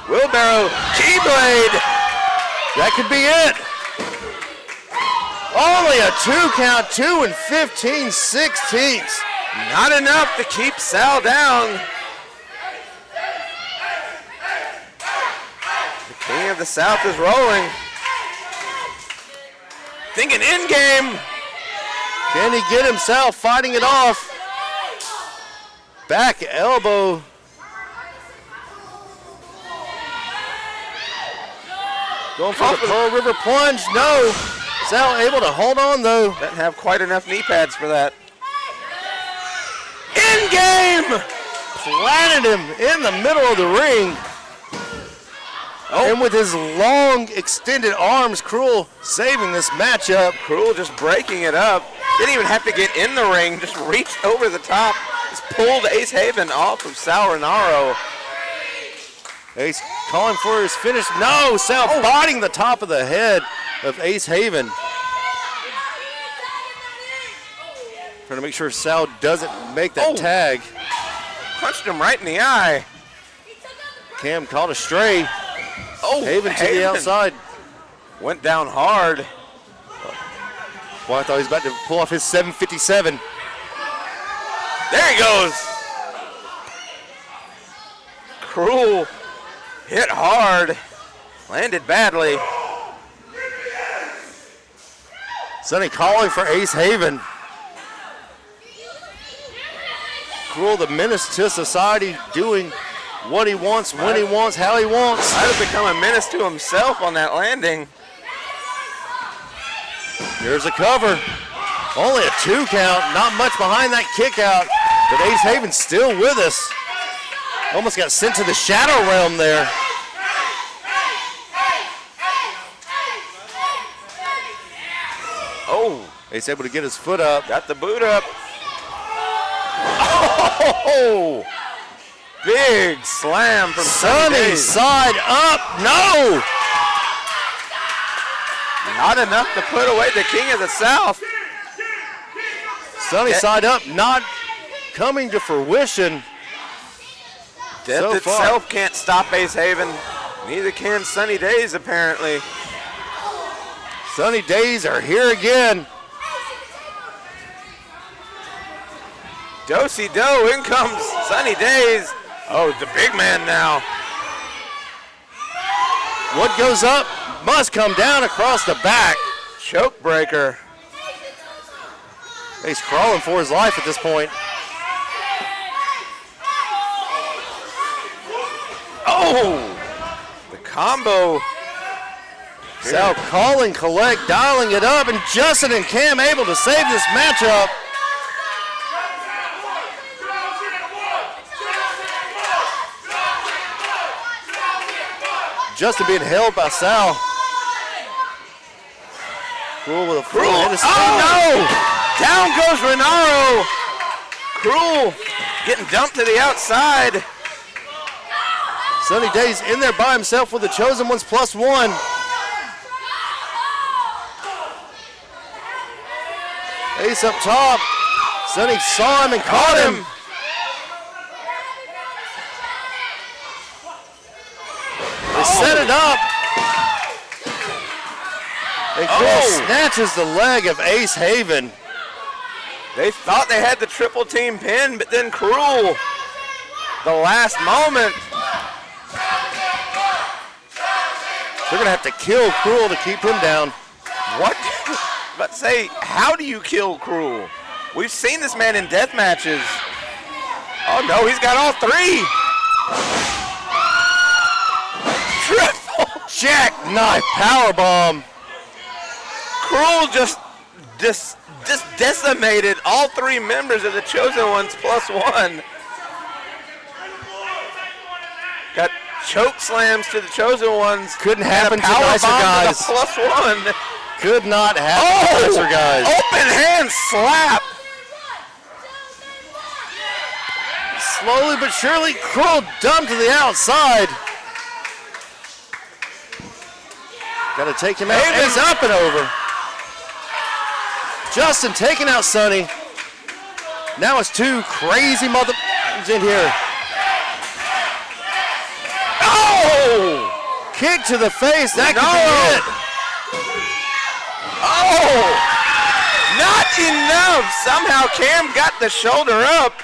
Speaker 3: Wheelbarrow, Keyblade.
Speaker 2: That could be it. Only a 2 count, 2 and 15/16.
Speaker 3: Not enough to keep Sal down. The King of the South is rolling. Thinking in game.
Speaker 2: Can he get himself fighting it off? Back elbow. Going for the Pearl River plunge. No. Sal able to hold on though.
Speaker 3: Doesn't have quite enough knee pads for that. In game.
Speaker 2: Planted him in the middle of the ring. Oh. And with his long extended arms, Cruel saving this matchup.
Speaker 3: Cruel just breaking it up. Didn't even have to get in the ring, just reached over the top. Just pulled Ace Haven off of Sal Renaro.
Speaker 2: Ace calling for his finish. No, Sal biting the top of the head of Ace Haven. Trying to make sure Sal doesn't make that tag.
Speaker 3: Punched him right in the eye.
Speaker 2: Cam caught a stray.
Speaker 3: Oh,
Speaker 2: Haven to the outside.
Speaker 3: Went down hard.
Speaker 2: Well, I thought he was about to pull off his 757.
Speaker 3: There he goes. Cruel. Hit hard. Landed badly.
Speaker 2: Sonny calling for Ace Haven. Cruel, the menace to society, doing what he wants, when he wants, how he wants.
Speaker 3: Might have become a menace to himself on that landing.
Speaker 2: Here's a cover. Only a 2 count, not much behind that kick out. But Ace Haven's still with us. Almost got sent to the shadow realm there.
Speaker 3: Oh,
Speaker 2: Ace able to get his foot up.
Speaker 3: got the boot up. Oh, big slam from Sunny
Speaker 2: Sunny
Speaker 3: Days.
Speaker 2: side up. No!
Speaker 3: Not enough to put away the King of the South.
Speaker 2: Sunny side up, not coming to fruition.
Speaker 3: Death
Speaker 2: So far.
Speaker 3: itself can't stop Ace Haven. Neither can Sunny Days, apparently.
Speaker 2: Sunny Days are here again.
Speaker 3: Do-si-do, in comes Sunny Days. Oh, the big man now.
Speaker 2: What goes up must come down across the back.
Speaker 3: Choke breaker.
Speaker 2: He's crawling for his life at this point.
Speaker 3: Oh, the combo.
Speaker 2: Sal calling, collect, dialing it up, and Justin and Cam able to save this matchup. Justin being held by Sal. Cruel with a full hit of
Speaker 3: Oh
Speaker 2: speed.
Speaker 3: no! Down goes Renaro. Cruel getting dumped to the outside.
Speaker 2: Sunny Days in there by himself with the Chosen Ones +1. Ace up top. Sunny saw him and caught him. They set it up. And Cruel snatches the leg of Ace Haven.
Speaker 3: They thought they had the triple team pin, but then Cruel, the last moment.
Speaker 2: They're going to have to kill Cruel to keep him down.
Speaker 3: What? But say, how do you kill Cruel? We've seen this man in death matches. Oh no, he's got all three. Triple
Speaker 2: Jackknife powerbomb.
Speaker 3: Cruel just decimated all three members of the Chosen Ones +1. Got choke slams to the Chosen Ones.
Speaker 2: Couldn't happen to
Speaker 3: power
Speaker 2: nicer
Speaker 3: bomb
Speaker 2: guys.
Speaker 3: to the +1.
Speaker 2: Could not happen to nicer guys.
Speaker 3: Open hand slap.
Speaker 2: Slowly but surely, Cruel dumped to the outside. Got to take him out.
Speaker 3: Haven.
Speaker 2: He's up and over. Justin taking out Sunny. Now it's two crazy mother in here.
Speaker 3: Oh!
Speaker 2: Kick to the face. That could
Speaker 3: No.
Speaker 2: be it.
Speaker 3: Oh! Not enough. Somehow Cam got the shoulder up.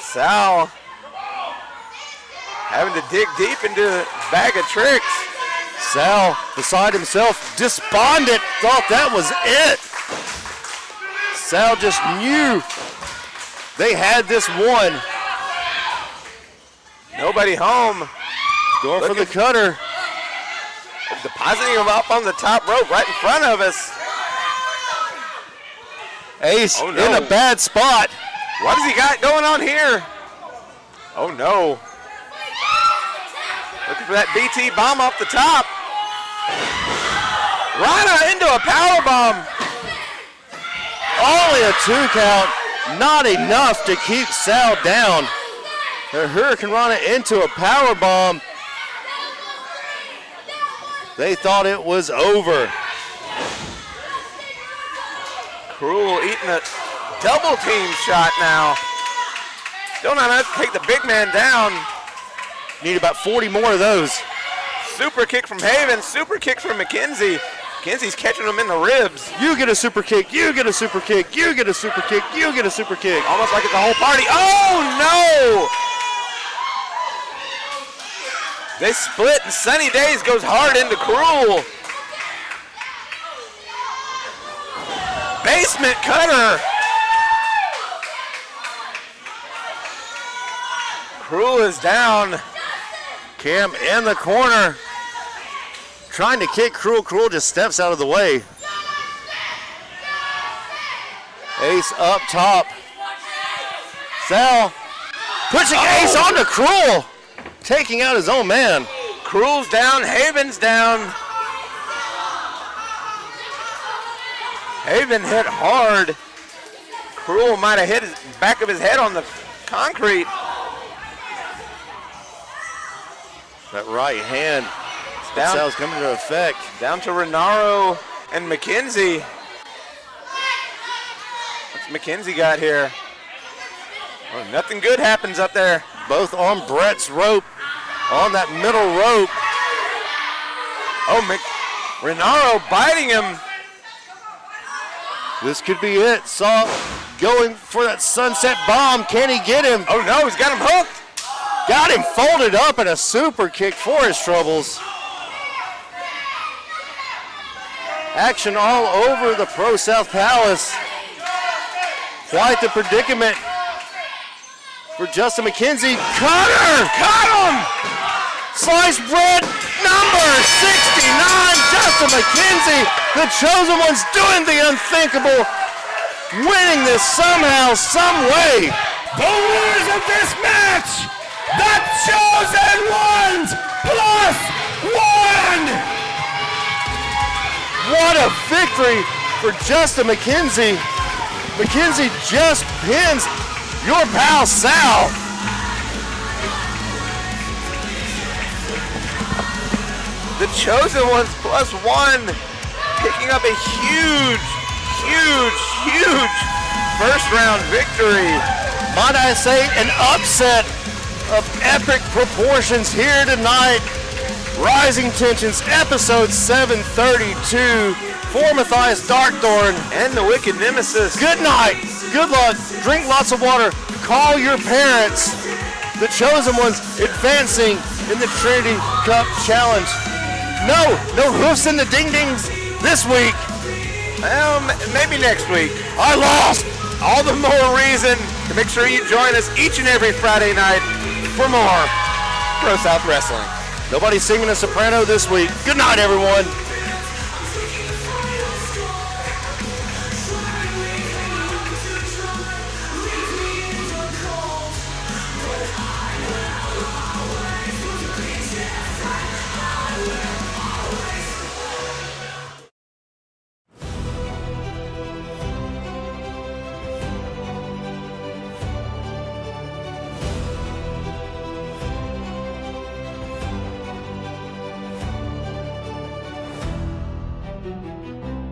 Speaker 3: Sal having to dig deep into a bag of tricks.
Speaker 2: Sal, beside himself, despondent, thought that was it. Sal just knew they had this one.
Speaker 3: Nobody home.
Speaker 2: Going for the cutter.
Speaker 3: Depositing him up on the top rope right in front of us.
Speaker 2: Ace
Speaker 3: Oh, no.
Speaker 2: in a bad spot.
Speaker 3: What has he got going on here? Oh no. Looking for that BT bomb off the top. Rana into a power bomb.
Speaker 2: Only a 2 count. Not enough to keep Sal down. The Hurricane Rana into a power bomb. They thought it was over.
Speaker 3: Cruel eating a double team shot now. Still not enough to take the big man down.
Speaker 2: Need about 40 more of those.
Speaker 3: Super kick from Haven, super kick from McKenzie. McKenzie's catching him in the ribs.
Speaker 2: You get a super kick, you get a super kick, you get a super kick, you get a super kick.
Speaker 3: Almost like it's a whole party. Oh no! They split and Sunny Days goes hard into Cruel. Basement cutter. Cruel is down.
Speaker 2: Cam in the corner. Trying to kick Cruel. Cruel just steps out of the way. Ace up top. Sal pushing Ace onto Cruel, taking out his own man.
Speaker 3: Cruel's down, Haven's down. Haven hit hard. Cruel might have hit his back of his head on the concrete.
Speaker 2: That right hand.
Speaker 3: Down.
Speaker 2: Sal's coming to effect.
Speaker 3: Down to Renaro and McKenzie. What's McKenzie got here? Oh, nothing good happens up there.
Speaker 2: Both on Brett's rope, on that middle rope.
Speaker 3: Oh, Renaro biting him.
Speaker 2: This could be it. Saw going for that sunset bomb. Can he get him?
Speaker 3: Oh no, he's got him hooked.
Speaker 2: Got him folded up in a super kick for his troubles. Action all over the ProSouth Palace. Quite the predicament for Justin McKenzie. Cutter! Caught him! Sliced bread number 69, Justin McKenzie. The chosen one's doing the unthinkable. Winning this somehow, some way.
Speaker 7: The winners of this match, the chosen ones +1.
Speaker 2: What a victory for Justin McKenzie. McKenzie just pins your pal Sal.
Speaker 3: The chosen ones +1, picking up a huge first round victory.
Speaker 2: Might I say an upset of epic proportions here tonight. Rising Tensions, episode 732 for Matthias Darkthorn.
Speaker 3: And the Wicked Nemesis.
Speaker 2: Good night, good luck, drink lots of water, call your parents. The chosen ones advancing in the Trinity Cup Challenge. No hoofs in the ding-dings this week.
Speaker 3: Well, maybe next week.
Speaker 2: I lost.
Speaker 3: All the more reason to make sure you join us each and every Friday night for more ProSouth Wrestling.
Speaker 2: Nobody singing a soprano this week. Good night, everyone.